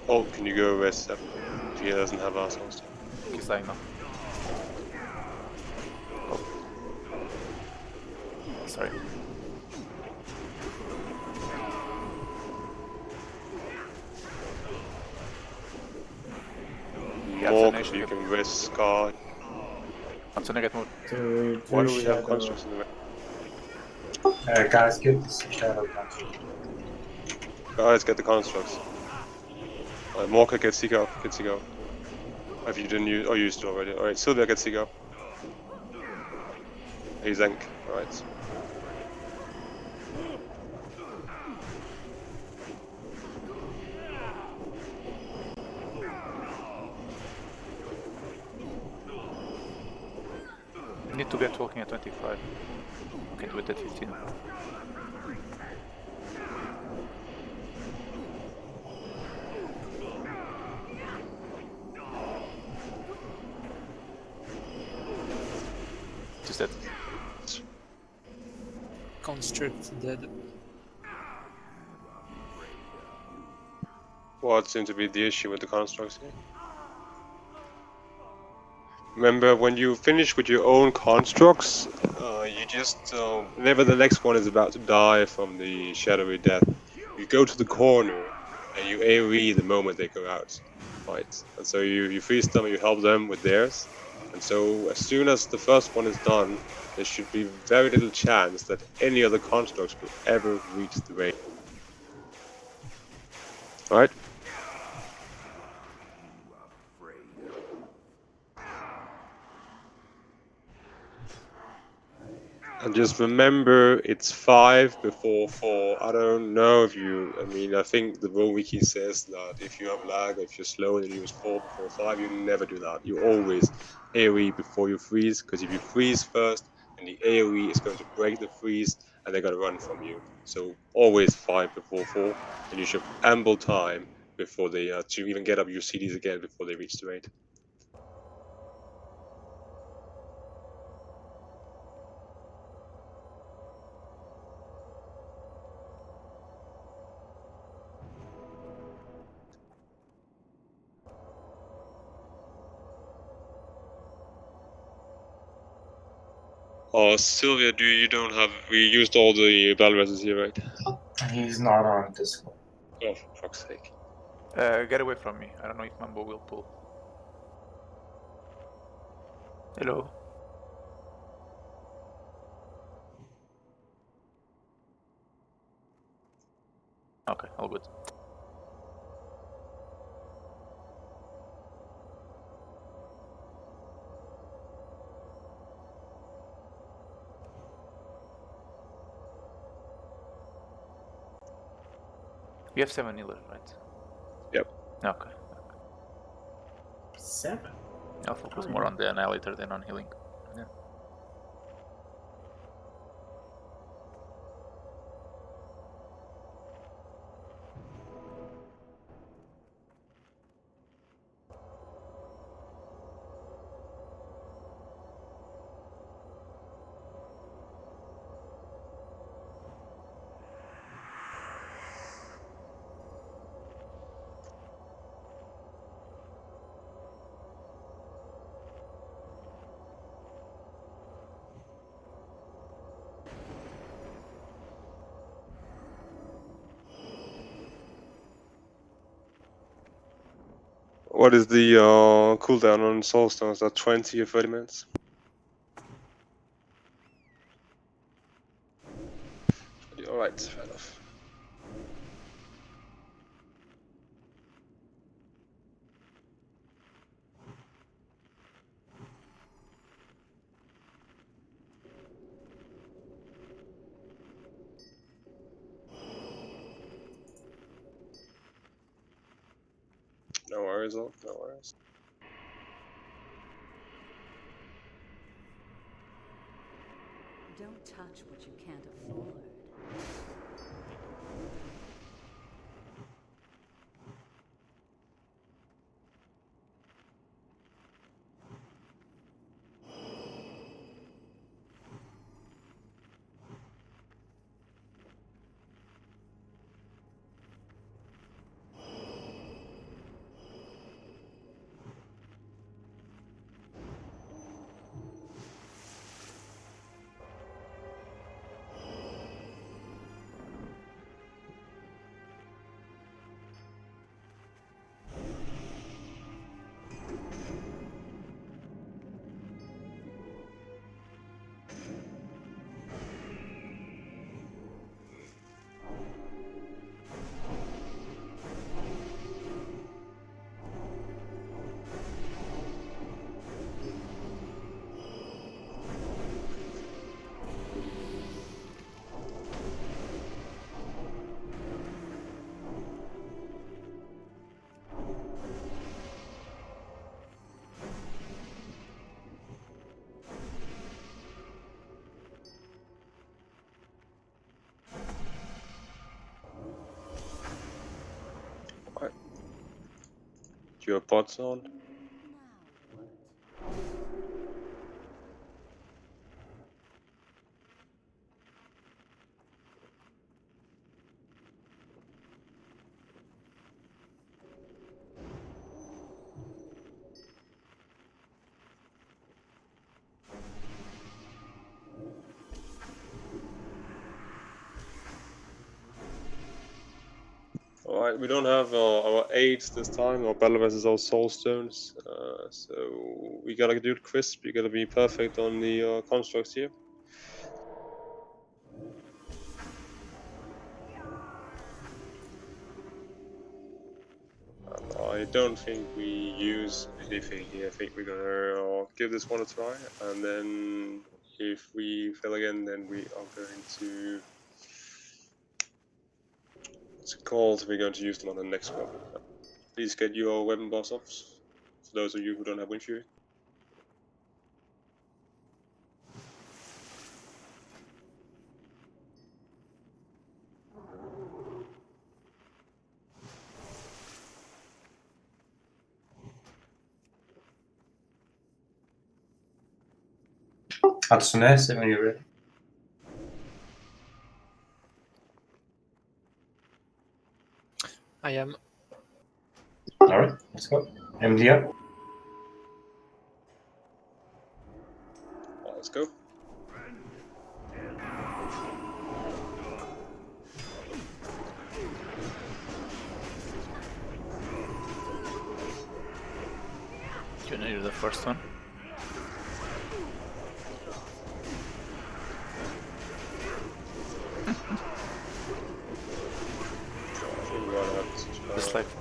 Oh, can you go rest step? If he doesn't have our soulstone. He's dying now. Oh. Sorry. More, you can rest Scar. I'm gonna get moved. Why do we have constructs in the way? Guys, get this shadow construct. Guys, get the constructs. Morka, get Seek out. Have you didn't use? Oh, you used it already. Alright, Sylvia, get Seek out. He's Enk. Alright. Need to get walking at 25. Okay, do it at 15. Just that. Construct dead. What seems to be the issue with the constructs here? Remember, when you finish with your own constructs, you just, whenever the next one is about to die from the shadowy death, you go to the corner and you AoE the moment they go out. fight. And so you freeze them and you help them with theirs. And so as soon as the first one is done, there should be very little chance that any other constructs will ever reach the range. Alright? And just remember, it's 5 before 4. I don't know if you... I mean, I think the rule wiki says that if you have lag, if you're slow, then you use 4 before 5. You never do that. You always AoE before you freeze, because if you freeze first, then the AoE is going to break the freeze, and they're going to run from you. So always 5 before 4, and you should have ample time before they to even get up your CDs again before they reach the raid. Oh, Sylvia, you don't have... We used all the battle reses here, right? He's not on Discord. Oh, for fuck's sake. Get away from me. I don't know if Mambo will pull. Hello. Okay, all good. We have 7 healers, right? Yep. Okay. 7. I'll focus more on the annihilator than on healing. Yeah. What is the cooldown on Soulstone? Is that 20 or 30 minutes? Alright, fair enough. No worries, no worries. Don't touch what you can't afford. What? Do you have pots on? Alright, we don't have our aids this time. Our battle vest is all soul stones. So we gotta do it crisp. You gotta be perfect on the constructs here. I don't think we use anything here. I think we're gonna give this one a try, and then if we fail again, then we are going to. What's it called? We're going to use them on the next one. Please get your weapon boss off. For those of you who don't have wind fury. Hatsune, say when you're ready. I am. Alright, let's go. MD up. Let's go. You wanna do the first one?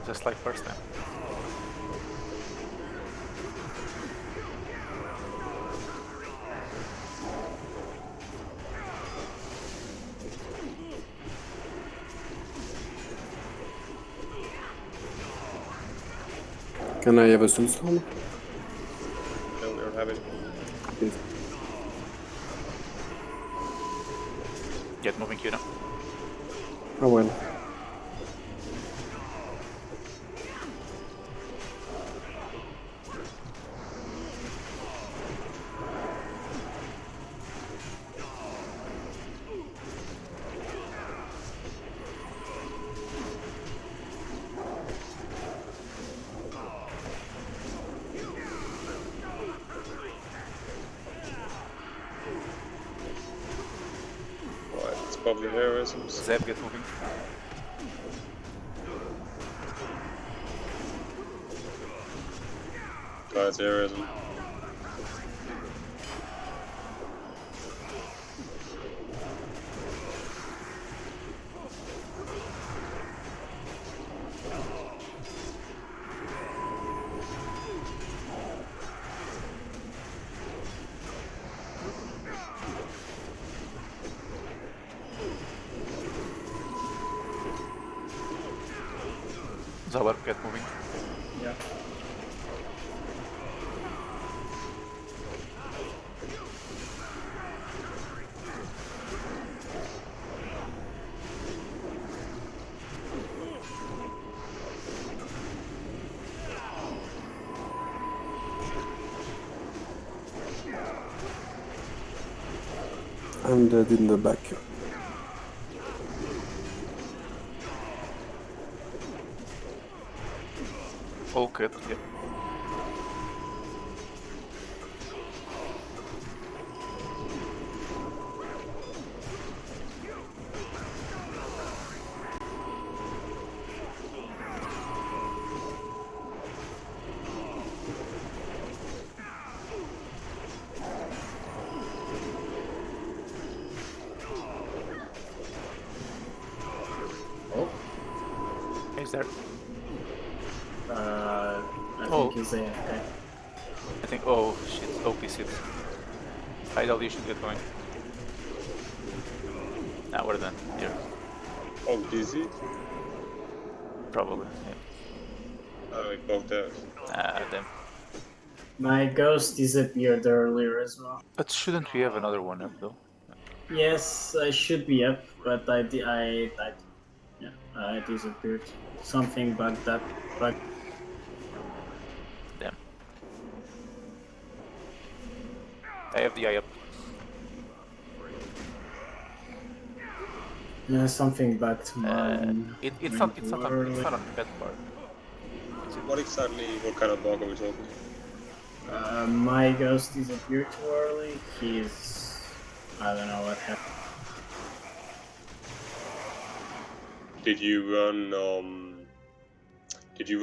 Just like first time. Can I have a Sunstorm? No, we don't have it. Yes. Get moving, Kira. Oh well. Probably heroisms. Zeb, get moving. Guys, heroism. Zabar, get moving. Yeah. I'm dead in the back. All good, yeah. Oh. Is there? I Oh. think he's AFK. I think. Oh shit, OP6. Idle, you should get going. Nah, we're done. Here. Oh, dizzy? Probably, yeah. Oh, we both out. Ah, damn. My ghost disappeared earlier as well. But shouldn't we have another one up though? Yes, I should be up, but I disappeared. Something bugged that. Damn. I have the eye up. Yeah, something bugged mine. It's not on the bad part. What kind of bug are we talking? My ghost disappeared too early. I don't know what happened. Did you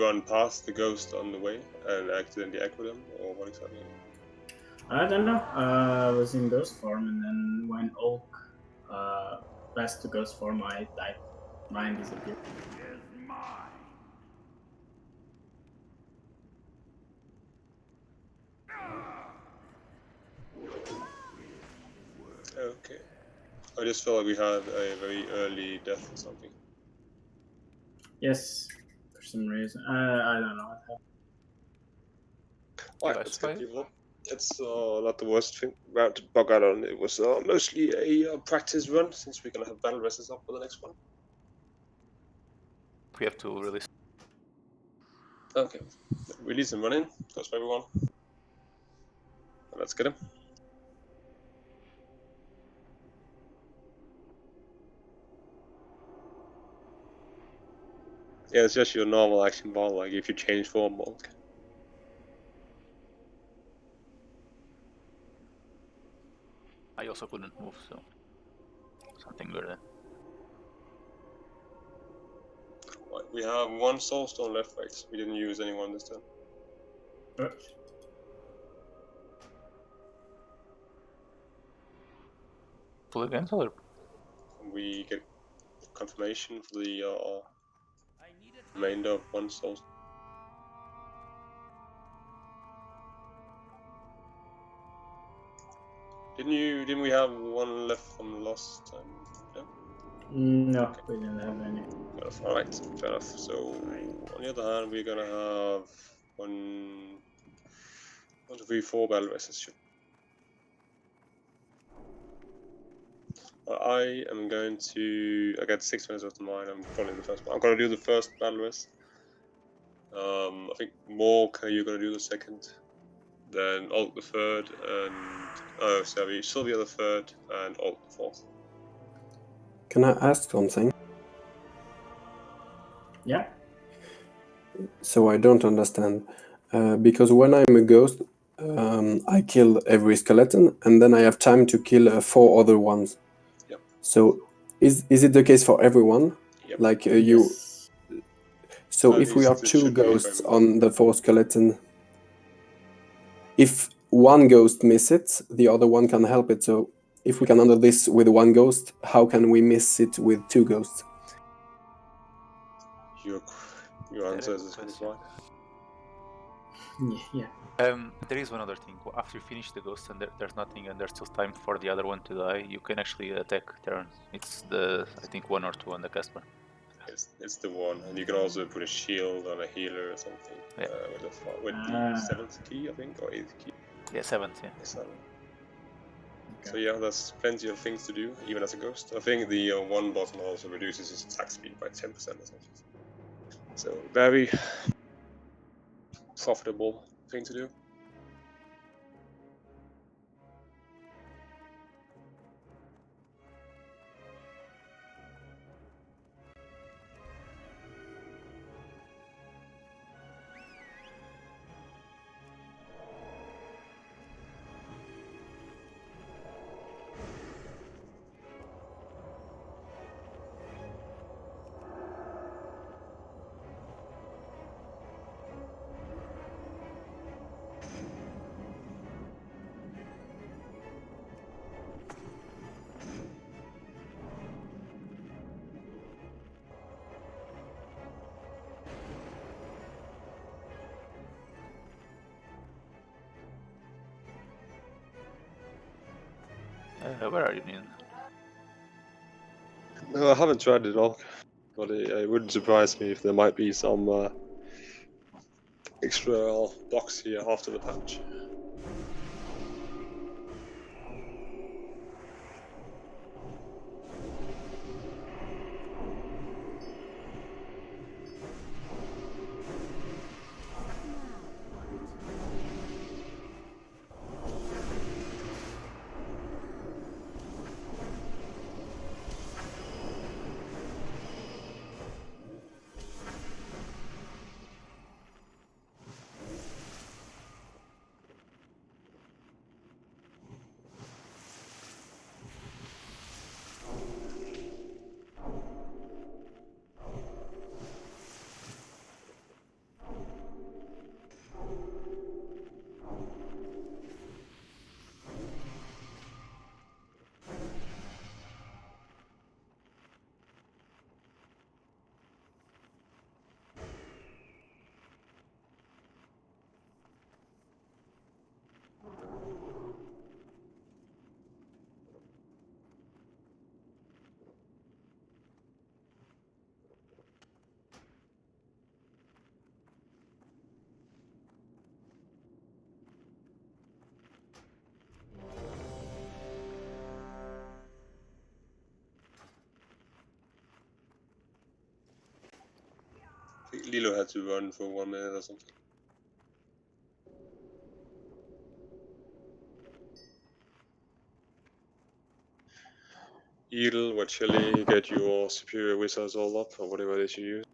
run past the ghost on the way and accidentally echoed them, or what exactly? I don't know. I was in ghost form, and then when Oak passed to ghost form, I died. Mine disappeared. Okay. I just felt like we had a very early death or something. Yes, for some reason. I don't know what happened. Alright, that's good, people. It's not the worst thing round to bug out on. It was mostly a practice run, since we're gonna have battle dresses up for the next one. We have to release. Okay. Release and run in. Goes for everyone. Let's get him. Yeah, it's just your normal action bar, like if you change form mode. I also couldn't move, so something good there. Right, we have one soulstone left, right? We didn't use anyone this time. Full against or? We get confirmation for the remainder of one soul. Didn't we have one left from last time? No, Okay. we didn't have any. Alright, fair enough. So on the other hand, we're gonna have one, 2, 3, 4 battle races. I am going to. I got 6 minutes of mine. I'm probably the first one. I'm gonna do the first battle race. I think Mork, you're gonna do the second. Then Alt the third, and Sylvia the third, and Alt the fourth. Can I ask something? Yeah. So I don't understand. Because when I'm a ghost, I kill every skeleton, and then I have time to kill 4 other ones. Yep. So is it the case for everyone? Yep. Like you. Yes. So At if we least are it 2 should be for ghosts everyone. on the 4 skeleton, if one ghost miss it, the other one can help it. So if we can handle this with 1 ghost, how can we miss it with 2 ghosts? Your answer is right. Yeah. There is one other thing. After you finish the ghost and there's nothing and there's still time for the other one to die, you can actually attack turn. It's the, I think, 1 or 2 on the caster. It's the one, and you can also put a shield on a healer or something. Yeah. With the 7th key, I think, or 8th key. Yeah, 7th, yeah. 7. Okay. So yeah, there's plenty of things to do, even as a ghost. I think the one button also reduces his attack speed by 10% or something. So very profitable thing to do. Where are you, Nin? No, I haven't tried it all, but it wouldn't surprise me if there might be some extra blocks here after the patch. Lilo had to run for 1 minute or something. Edel, with Chili, get your superior wizards all up, or whatever it is you use.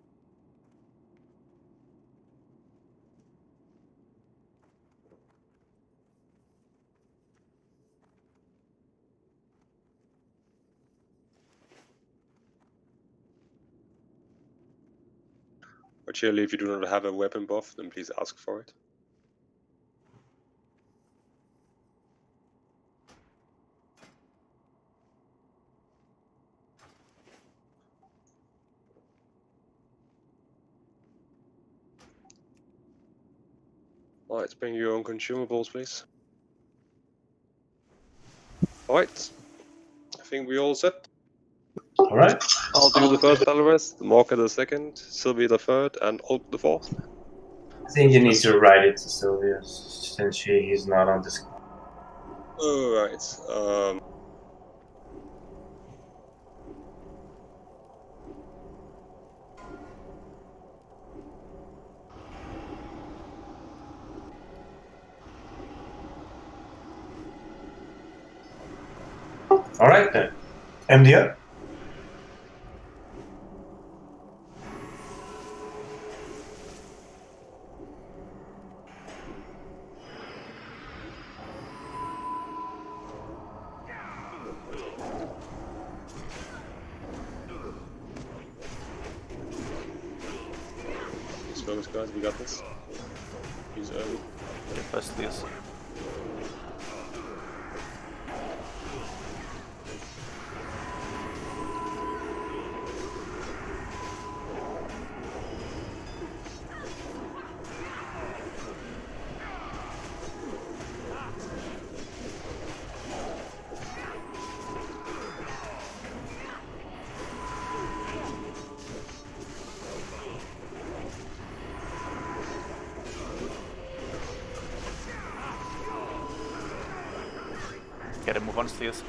But Chili, if you do not have a weapon buff, then please ask for it. Alright, bring your own consumables, please. Alright, I think we all set. Alright. I'll do the first battle rest, Marker the second, Sylvie the third, and Ulk the fourth. I think you need to write it to Sylvia since he's not on this call. Alright, Alright then. MD up. Just focus, guys, we got this. He's early. Okay, first this. Gotta move on stairs.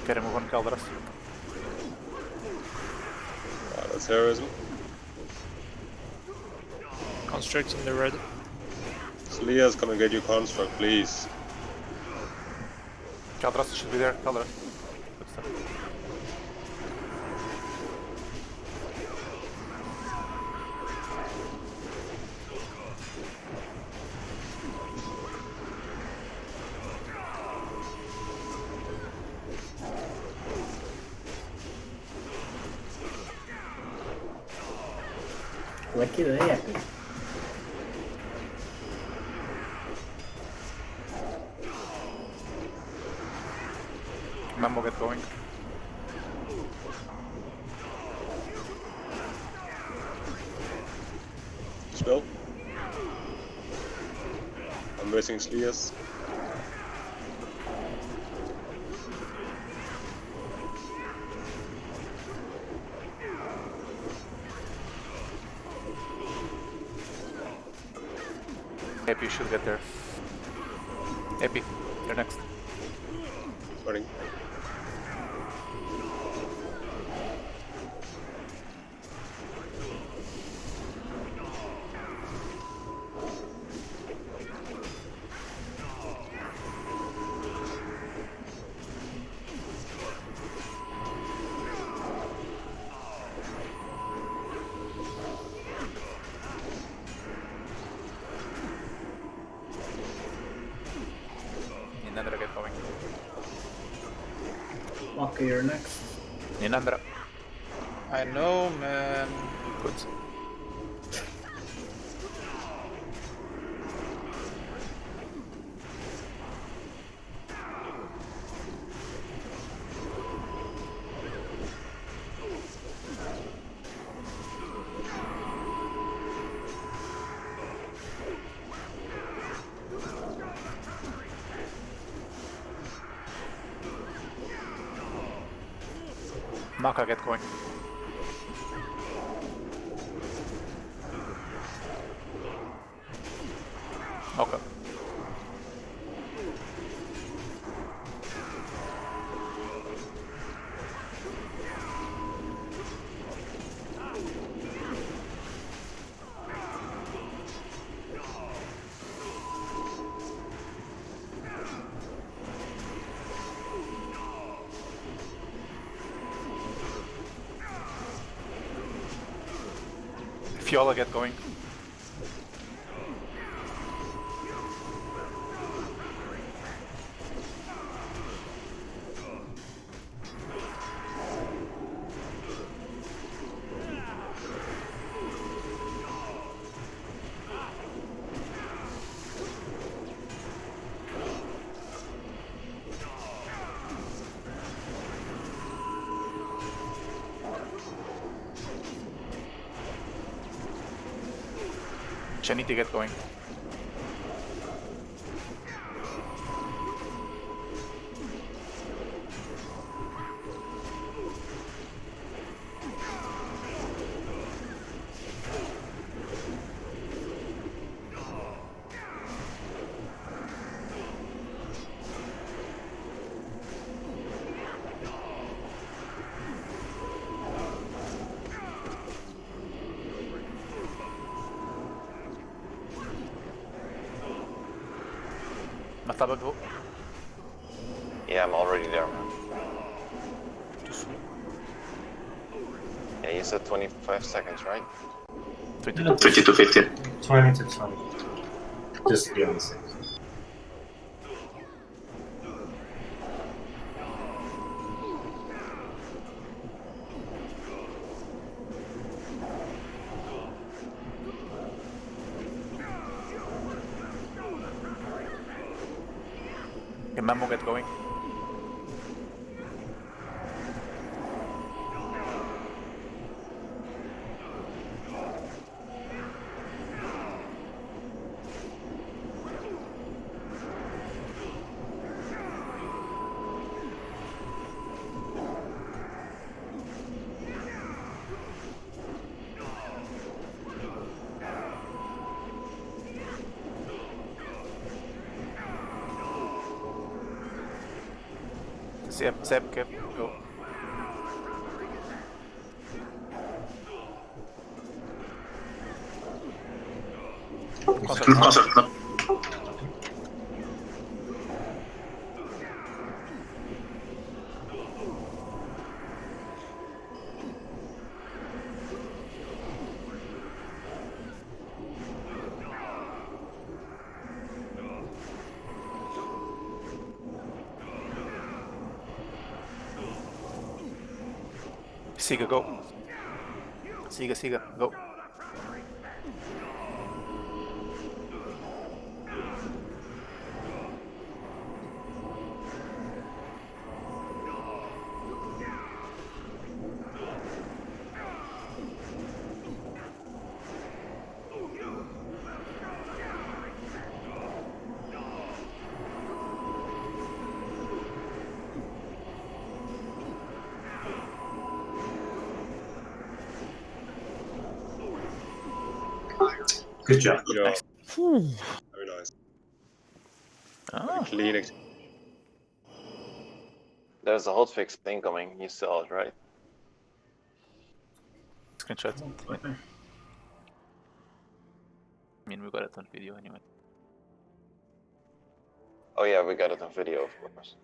Gotta move on Calderas. That's heroism. Construct in the red. Slia's gonna get you construct, please. Calderas should be there. Calderas. Good stuff. Lucky day, epic. Mammo, get going. Spell. I'm missing Slias. Epi should get there. Epi, you're next. Running. Ninandra, get going. Lucky, you're next. Ninandra. I know, man. Good. Maka, get going. Okay. Fiola, get going. Chanity, get going. Mataba, go. Yeah, I'm already there, man. Yeah, you said 25 seconds, right? 20 to 15. 20 to 20. Just to be on the safe side. Okay, Mamo, get going. Seb, Kev, go. Concert, no. Siga, go. Siga, go. Good job. Yeah, Nice. very nice. Ah. Clean. There's a hotfix incoming. You saw it, right? Screenshot. I mean, we got it on video anyway. Oh yeah, we got it on video, of course.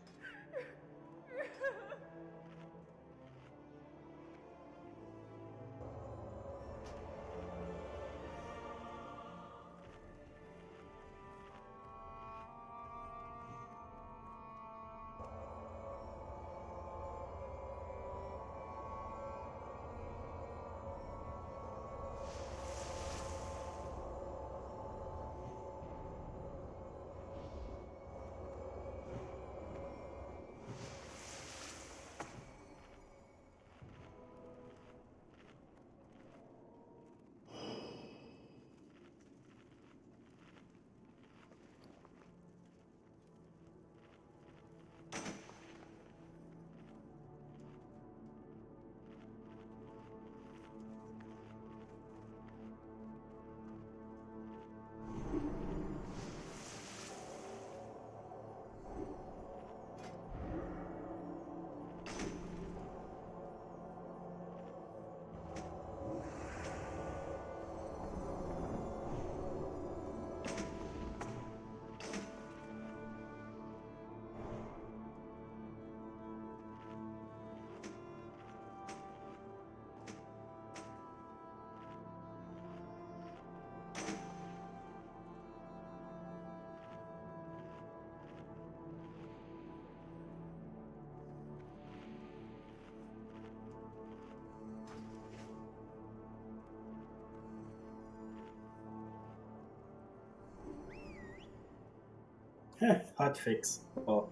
Hot fix. Oh.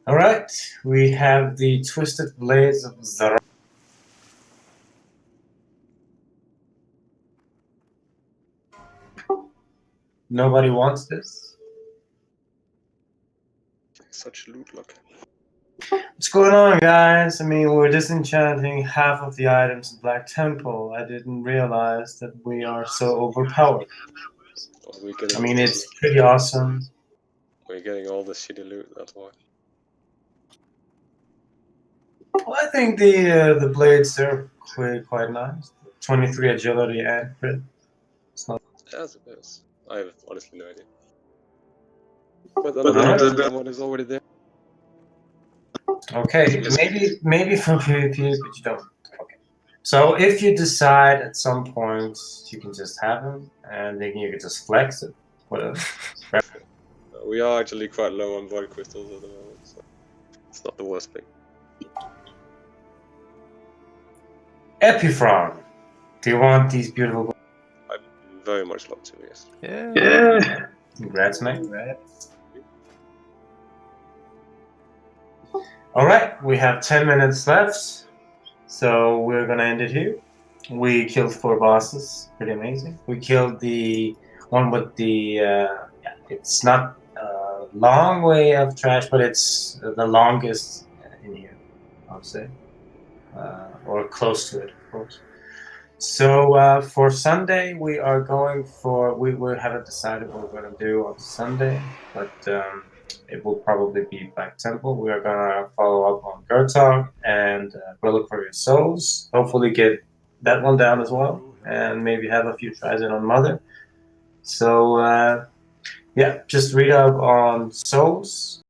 All right, we have the Twisted Blades of Zara. Nobody wants this. Such loot luck. What's going on, guys? I mean, we're disenchanting half of the items in Black Temple. I didn't realize that we are so overpowered. Oh, we're getting I mean, all it's pretty awesome. We're getting all the shitty loot, that's why. Well, I think the blades are quite nice. 23 agility and crit. It's not. As it is. I have honestly no idea. But another one is already there. Okay, maybe for PvP, but you don't. Okay. So if you decide at some point you can just have them, and then you can just flex it, whatever. We are actually quite low on void crystals at the moment, so it's not the worst thing. Epifron, do you want these beautiful? I very much love to, yes. Yeah. Congrats, mate. Congrats. All right, we have 10 minutes left, so we're gonna end it here. We killed 4 bosses, pretty amazing. We killed the one with the, it's not a long way of trash, but it's the longest in here, I would say, or close to it, of course. So for Sunday, we are going for, we haven't decided what we're gonna do on Sunday, but it will probably be Black Temple. We are gonna follow up on Gertog and Reliquary of Souls. Hopefully get that one down as well, and maybe have a few tries in on Mother. So yeah, just read up on Souls